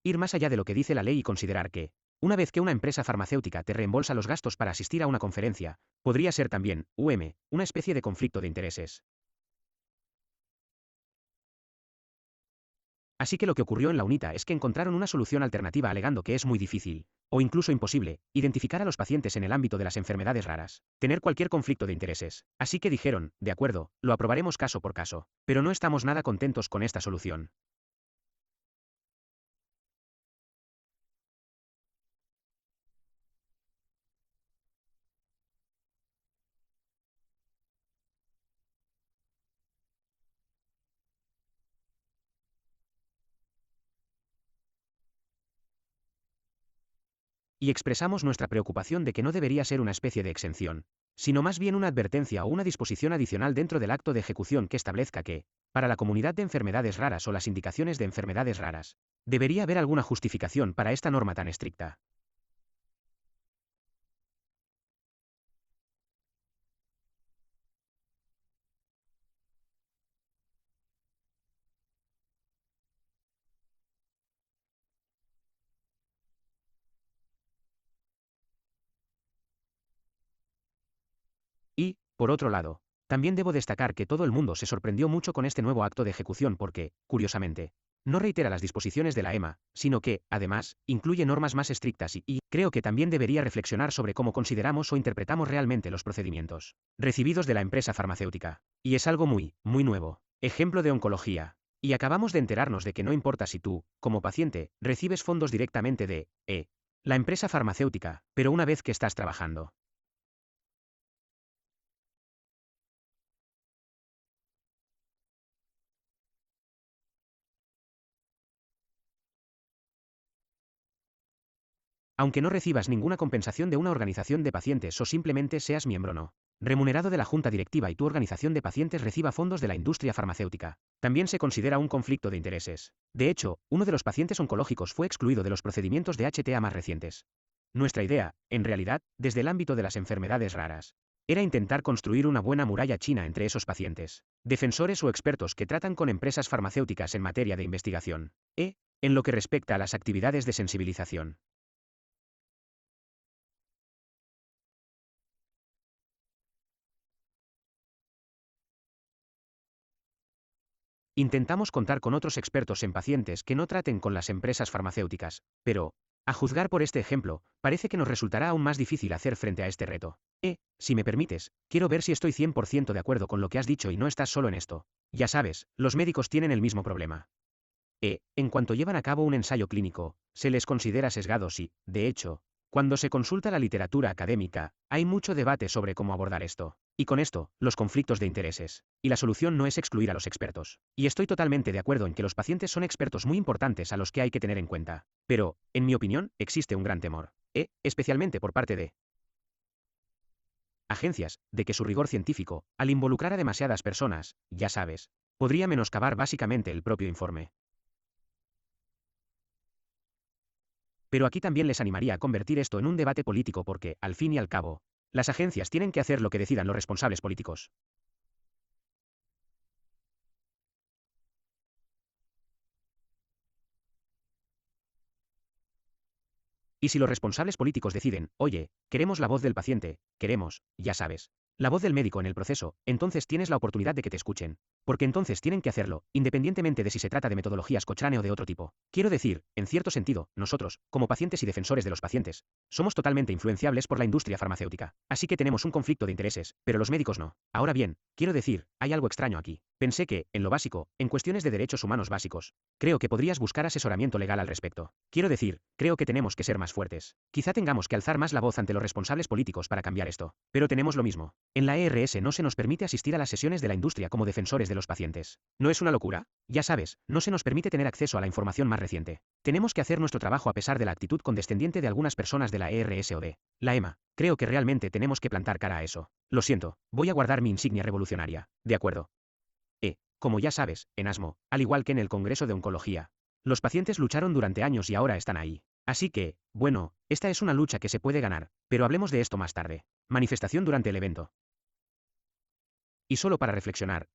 Ir más allá de lo que dice la ley y considerar que, una vez que una empresa farmacéutica te reembolsa los gastos para asistir a una conferencia, podría ser también, una especie de conflicto de intereses. Así que lo que ocurrió en la UNITA es que encontraron una solución alternativa alegando que es muy difícil, o incluso imposible, identificar a los pacientes en el ámbito de las enfermedades raras, tener cualquier conflicto de intereses. Así que dijeron, de acuerdo, lo aprobaremos caso por caso, pero no estamos nada contentos con esta solución. Y expresamos nuestra preocupación de que no debería ser una especie de exención, sino más bien una advertencia o una disposición adicional dentro del acto de ejecución que establezca que, para la comunidad de enfermedades raras o las indicaciones de enfermedades raras, debería haber alguna justificación para esta norma tan estricta. Y, por otro lado, también debo destacar que todo el mundo se sorprendió mucho con este nuevo acto de ejecución porque, curiosamente, no reitera las disposiciones de la EMA, sino que, además, incluye normas más estrictas y creo que también debería reflexionar sobre cómo consideramos o interpretamos realmente los procedimientos recibidos de la empresa farmacéutica. Y es algo muy nuevo. Ejemplo de oncología. Y acabamos de enterarnos de que no importa si tú, como paciente, recibes fondos directamente de, la empresa farmacéutica, pero una vez que estás trabajando. aunque no recibas ninguna compensación de una organización de pacientes o simplemente seas miembro no remunerado de la junta directiva y tu organización de pacientes reciba fondos de la industria farmacéutica. También se considera un conflicto de intereses. De hecho, uno de los pacientes oncológicos fue excluido de los procedimientos de HTA más recientes. Nuestra idea, en realidad, desde el ámbito de las enfermedades raras, era intentar construir una buena muralla china entre esos pacientes, defensores o expertos que tratan con empresas farmacéuticas en materia de investigación, en lo que respecta a las actividades de sensibilización. Intentamos contar con otros expertos en pacientes que no traten con las empresas farmacéuticas, pero, a juzgar por este ejemplo, parece que nos resultará aún más difícil hacer frente a este reto. Si me permites, quiero ver si estoy 100% de acuerdo con lo que has dicho y no estás solo en esto. Ya sabes, los médicos tienen el mismo problema. En cuanto llevan a cabo un ensayo clínico, se les considera sesgados y, de hecho, cuando se consulta la literatura académica, hay mucho debate sobre cómo abordar esto. Y con esto, los conflictos de intereses. Y la solución no es excluir a los expertos. Y estoy totalmente de acuerdo en que los pacientes son expertos muy importantes a los que hay que tener en cuenta. Pero, en mi opinión, existe un gran temor. Especialmente por parte de agencias, de que su rigor científico, al involucrar a demasiadas personas, ya sabes, podría menoscabar básicamente el propio informe. Pero aquí también les animaría a convertir esto en un debate político porque, al fin y al cabo, las agencias tienen que hacer lo que decidan los responsables políticos. Y si los responsables políticos deciden, oye, queremos la voz del paciente, queremos, ya sabes, la voz del médico en el proceso, entonces tienes la oportunidad de que te escuchen. Porque entonces tienen que hacerlo, independientemente de si se trata de metodologías Cochrane o de otro tipo. Quiero decir, en cierto sentido, nosotros, como pacientes y defensores de los pacientes, somos totalmente influenciables por la industria farmacéutica. Así que tenemos un conflicto de intereses, pero los médicos no. Ahora bien, quiero decir, hay algo extraño aquí. Pensé que, en lo básico, en cuestiones de derechos humanos básicos, creo que podrías buscar asesoramiento legal al respecto. Quiero decir, creo que tenemos que ser más fuertes. Quizá tengamos que alzar más la voz ante los responsables políticos para cambiar esto. Pero tenemos lo mismo. En la ERS no se nos permite asistir a las sesiones de la industria como defensores de los pacientes. ¿No es una locura? Ya sabes, no se nos permite tener acceso a la información más reciente. Tenemos que hacer nuestro trabajo a pesar de la actitud condescendiente de algunas personas de la ERS o de la EMA. Creo que realmente tenemos que plantar cara a eso. Lo siento, voy a guardar mi insignia revolucionaria. De acuerdo. Como ya sabes, en ASMO, al igual que en el Congreso de Oncología, los pacientes lucharon durante años y ahora están ahí. Así que, bueno, esta es una lucha que se puede ganar, pero hablemos de esto más tarde. Manifestación durante el evento. Y solo para reflexionar,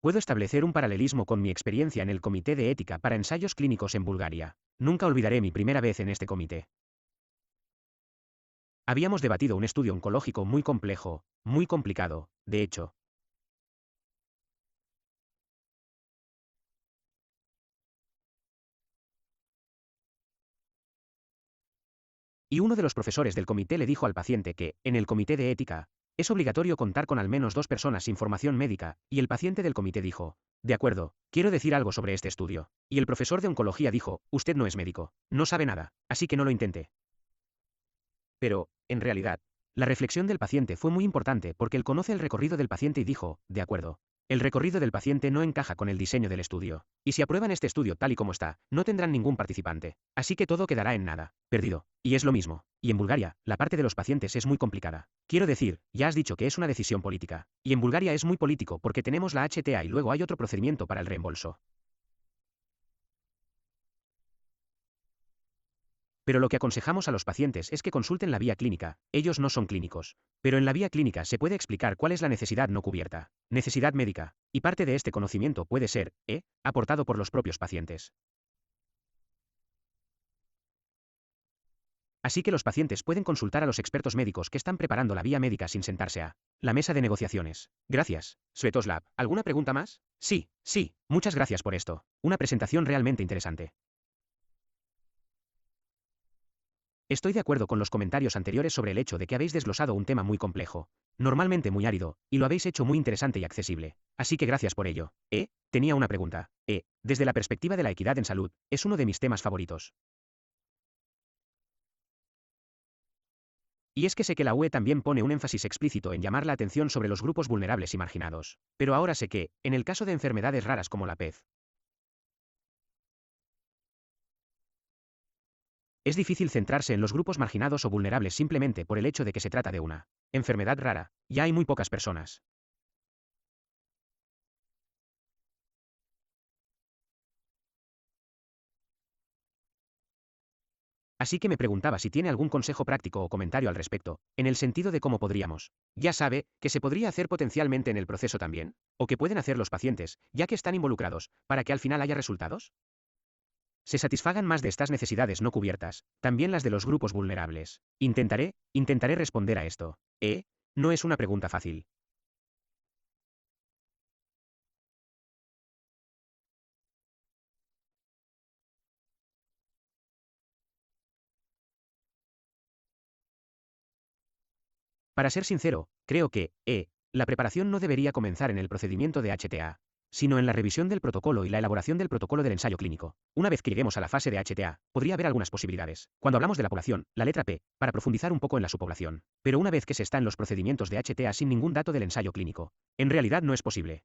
puedo establecer un paralelismo con mi experiencia en el Comité de Ética para Ensayos Clínicos en Bulgaria. Nunca olvidaré mi primera vez en este comité. Habíamos debatido un estudio oncológico muy complejo, muy complicado, de hecho. Y uno de los profesores del comité le dijo al paciente que, en el comité de ética, es obligatorio contar con al menos 2 personas sin formación médica, y el paciente del comité dijo, de acuerdo, quiero decir algo sobre este estudio. Y el profesor de oncología dijo, usted no es médico, no sabe nada, así que no lo intente. Pero, en realidad, la reflexión del paciente fue muy importante porque él conoce el recorrido del paciente y dijo, de acuerdo, el recorrido del paciente no encaja con el diseño del estudio. Y si aprueban este estudio tal y como está, no tendrán ningún participante. Así que todo quedará en nada, perdido. Y es lo mismo. Y en Bulgaria, la parte de los pacientes es muy complicada. Quiero decir, ya has dicho que es una decisión política. Y en Bulgaria es muy político porque tenemos la HTA y luego hay otro procedimiento para el reembolso. Pero lo que aconsejamos a los pacientes es que consulten la vía clínica, ellos no son clínicos. Pero en la vía clínica se puede explicar cuál es la necesidad no cubierta, necesidad médica, y parte de este conocimiento puede ser, aportado por los propios pacientes. Así que los pacientes pueden consultar a los expertos médicos que están preparando la vía médica sin sentarse a la mesa de negociaciones. Gracias, Svetoslav. ¿Alguna pregunta más? Sí, muchas gracias por esto. Una presentación realmente interesante. Estoy de acuerdo con los comentarios anteriores sobre el hecho de que habéis desglosado un tema muy complejo, normalmente muy árido, y lo habéis hecho muy interesante y accesible. Así que gracias por ello. Tenía una pregunta. Desde la perspectiva de la equidad en salud, es uno de mis temas favoritos. Y es que sé que la UE también pone un énfasis explícito en llamar la atención sobre los grupos vulnerables y marginados. Pero ahora sé que, en el caso de enfermedades raras como la PEZ, Es difícil centrarse en los grupos marginados o vulnerables simplemente por el hecho de que se trata de una enfermedad rara. Ya hay muy pocas personas. Así que me preguntaba si tiene algún consejo práctico o comentario al respecto, en el sentido de cómo podríamos. Ya sabe, que se podría hacer potencialmente en el proceso también, o que pueden hacer los pacientes, ya que están involucrados, para que al final haya resultados. Se satisfagan más de estas necesidades no cubiertas, también las de los grupos vulnerables. Intentaré responder a esto. No es una pregunta fácil. Para ser sincero, creo que, la preparación no debería comenzar en el procedimiento de HTA, sino en la revisión del protocolo y la elaboración del protocolo del ensayo clínico. Una vez que lleguemos a la fase de HTA, podría haber algunas posibilidades. Cuando hablamos de la población, la letra P, para profundizar un poco en la subpoblación. Pero una vez que se está en los procedimientos de HTA sin ningún dato del ensayo clínico, en realidad no es posible.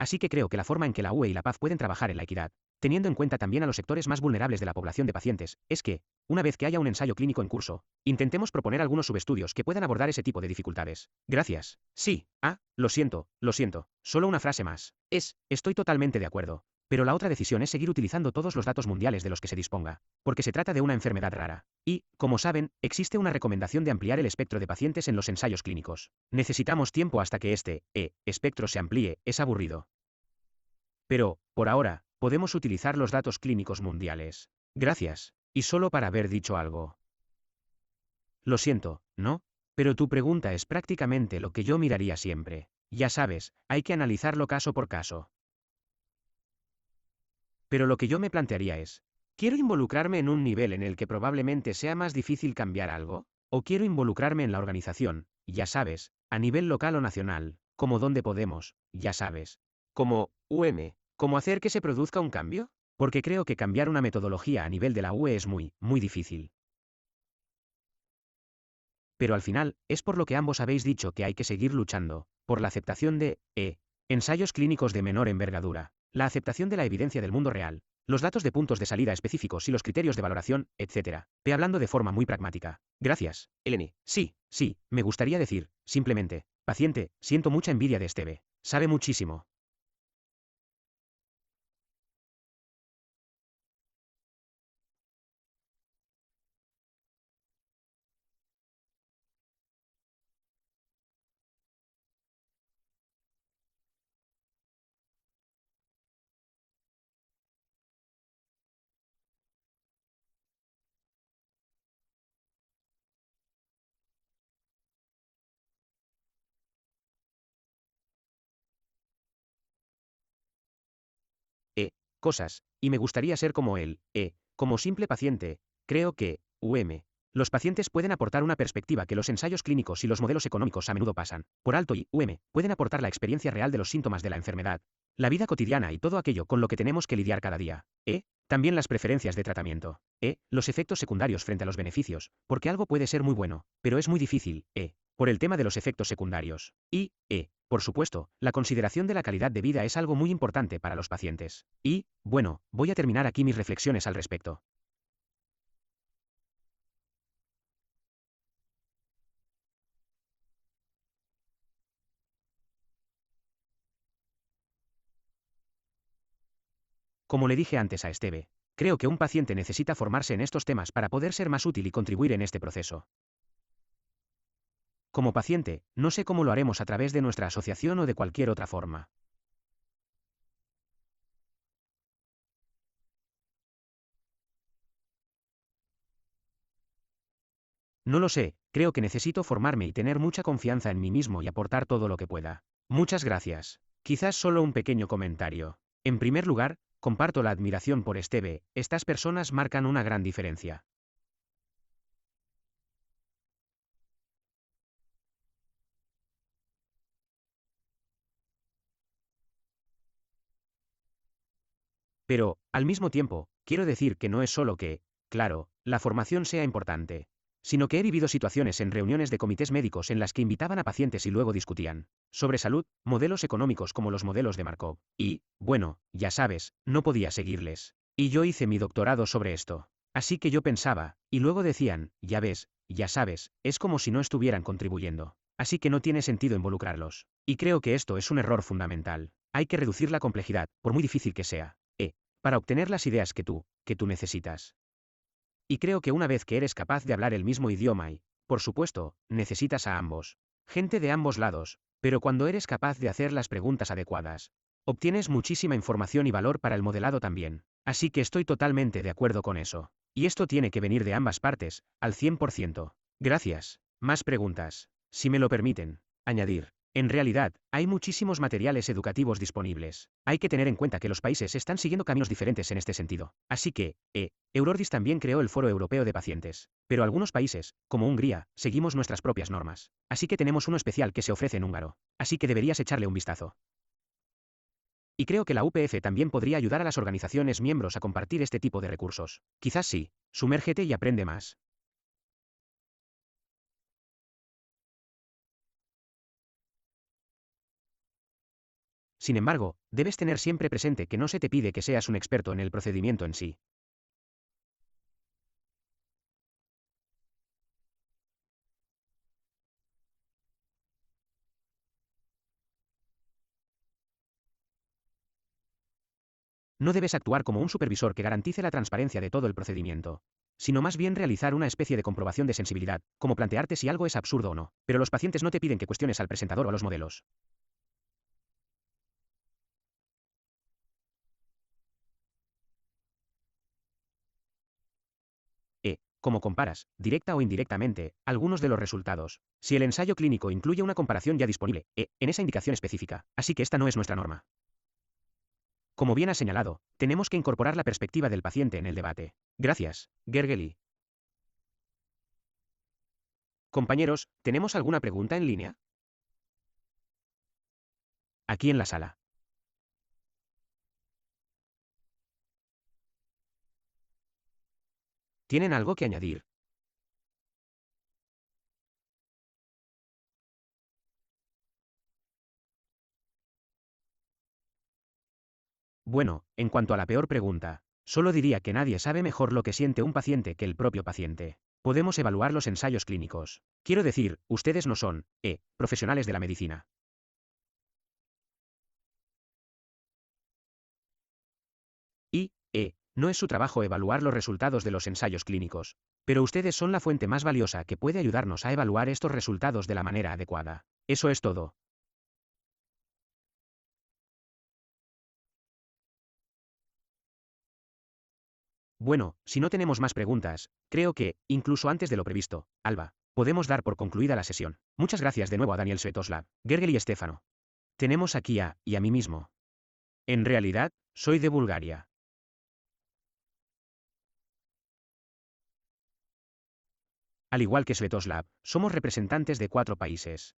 Así que creo que la forma en que la UE y la PAF pueden trabajar en la equidad, teniendo en cuenta también a los sectores más vulnerables de la población de pacientes, es que, una vez que haya un ensayo clínico en curso, intentemos proponer algunos subestudios que puedan abordar ese tipo de dificultades. Gracias. Sí, lo siento, solo una frase más. Estoy totalmente de acuerdo. Pero la otra decisión es seguir utilizando todos los datos mundiales de los que se disponga, porque se trata de una enfermedad rara. Y, como saben, existe una recomendación de ampliar el espectro de pacientes en los ensayos clínicos. Necesitamos tiempo hasta que este, espectro se amplíe, es aburrido. Pero, por ahora, podemos utilizar los datos clínicos mundiales. Gracias. Y solo para haber dicho algo. Lo siento, ¿no? Pero tu pregunta es prácticamente lo que yo miraría siempre. Ya sabes, hay que analizarlo caso por caso. Pero lo que yo me plantearía es, ¿quiero involucrarme en un nivel en el que probablemente sea más difícil cambiar algo? ¿O quiero involucrarme en la organización, ya sabes, a nivel local o nacional, como donde podemos, ya sabes, como como hacer que se produzca un cambio? Porque creo que cambiar una metodología a nivel de la UE es muy difícil. Pero al final, es por lo que ambos habéis dicho que hay que seguir luchando, por la aceptación de, ensayos clínicos de menor envergadura, la aceptación de la evidencia del mundo real, los datos de puntos de salida específicos y los criterios de valoración, etc. Hablando de forma muy pragmática. Gracias, Eleni. Sí, me gustaría decir, simplemente, paciente, siento mucha envidia de Esteve. Sabe muchísimo. eh, Cosas, y me gustaría ser como él, como simple paciente, creo que, los pacientes pueden aportar una perspectiva que los ensayos clínicos y los modelos económicos a menudo pasan por alto y, pueden aportar la experiencia real de los síntomas de la enfermedad, la vida cotidiana y todo aquello con lo que tenemos que lidiar cada día, también las preferencias de tratamiento, los efectos secundarios frente a los beneficios, porque algo puede ser muy bueno, pero es muy difícil, por el tema de los efectos secundarios, y, por supuesto, la consideración de la calidad de vida es algo muy importante para los pacientes. Y, bueno, voy a terminar aquí mis reflexiones al respecto. Como le dije antes a Esteve, creo que un paciente necesita formarse en estos temas para poder ser más útil y contribuir en este proceso. Como paciente, no sé cómo lo haremos a través de nuestra asociación o de cualquier otra forma. No lo sé, creo que necesito formarme y tener mucha confianza en mí mismo y aportar todo lo que pueda. Muchas gracias. Quizás solo un pequeño comentario. En primer lugar, comparto la admiración por Esteve, estas personas marcan una gran diferencia. Pero, al mismo tiempo, Quiero decir que no es solo que, claro, la formación sea importante, sino que he vivido situaciones en reuniones de comités médicos en las que invitaban a pacientes y luego discutían sobre salud, modelos económicos como los modelos de Markov, y, bueno, ya sabes, no podía seguirles. Y yo hice mi doctorado sobre esto. Así que yo pensaba, y luego decían, ya ves, ya sabes, es como si no estuvieran contribuyendo. Así que no tiene sentido involucrarlos. Y creo que esto es un error fundamental. Hay que reducir la complejidad, por muy difícil que sea, para obtener las ideas que tú necesitas. Y creo que una vez que eres capaz de hablar el mismo idioma y, por supuesto, necesitas a ambos. Gente de ambos lados, pero cuando eres capaz de hacer las preguntas adecuadas, obtienes muchísima información y valor para el modelado también. Así que estoy totalmente de acuerdo con eso. Y esto tiene que venir de ambas partes, al 100%. Gracias. Más preguntas. Si me lo permiten. Añadir. En realidad, hay muchísimos materiales educativos disponibles. Hay que tener en cuenta que los países están siguiendo caminos diferentes en este sentido. Así que, Eurordis también creó el Foro Europeo de Pacientes. Pero algunos países, como Hungría, seguimos nuestras propias normas. Así que tenemos uno especial que se ofrece en húngaro. Así que deberías echarle un vistazo. Y creo que la UPF también podría ayudar a las organizaciones miembros a compartir este tipo de recursos. Quizás sí. Sumérgete y aprende más. Sin embargo, debes tener siempre presente que no se te pide que seas un experto en el procedimiento en sí. No debes actuar como un supervisor que garantice la transparencia de todo el procedimiento, sino más bien realizar una especie de comprobación de sensibilidad, como plantearte si algo es absurdo o no. Pero los pacientes no te piden que cuestiones al presentador o a los modelos. Como comparas, directa o indirectamente, algunos de los resultados. Si el ensayo clínico incluye una comparación ya disponible, en esa indicación específica. Así que esta no es nuestra norma. Como bien ha señalado, tenemos que incorporar la perspectiva del paciente en el debate. Gracias, Gergely. Compañeros, ¿tenemos alguna pregunta en línea? Aquí en la sala. ¿Tienen algo que añadir? Bueno, en cuanto a la peor pregunta, solo diría que nadie sabe mejor lo que siente un paciente que el propio paciente. Podemos evaluar los ensayos clínicos. Quiero decir, ustedes no son, profesionales de la medicina. Y, no es su trabajo evaluar los resultados de los ensayos clínicos. Pero ustedes son la fuente más valiosa que puede ayudarnos a evaluar estos resultados de la manera adecuada. Eso es todo. Bueno, si no tenemos más preguntas, creo que, incluso antes de lo previsto, Alba, podemos dar por concluida la sesión. Muchas gracias de nuevo a Daniel Svetoslav, Gergely y Estefano. Tenemos aquí y a mí mismo. En realidad, soy de Bulgaria. Al igual que Svetoslav, somos representantes de 4 países.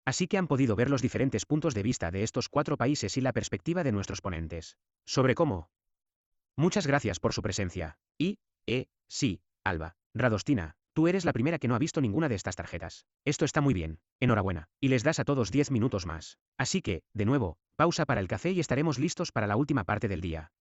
Así que han podido ver los diferentes puntos de vista de estos 4 países y la perspectiva de nuestros ponentes. Sobre cómo. Muchas gracias por su presencia. Y, sí, Alba, Radostina, tú eres la primera que no ha visto ninguna de estas tarjetas. Esto está muy bien. Enhorabuena. Y les das a todos 10 minutos más. Así que, de nuevo, pausa para el café y estaremos listos para la última parte del día.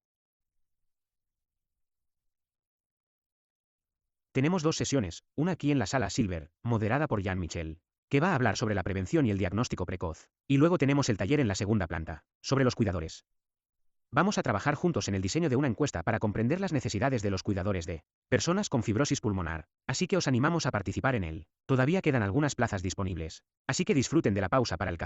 Tenemos 2 sesiones, una aquí en la sala Silver, moderada por Jean Michel, que va a hablar sobre la prevención y el diagnóstico precoz. Y luego tenemos el taller en la segunda planta, sobre los cuidadores. Vamos a trabajar juntos en el diseño de una encuesta para comprender las necesidades de los cuidadores de personas con fibrosis pulmonar, así que os animamos a participar en él. Todavía quedan algunas plazas disponibles, así que disfruten de la pausa para el café.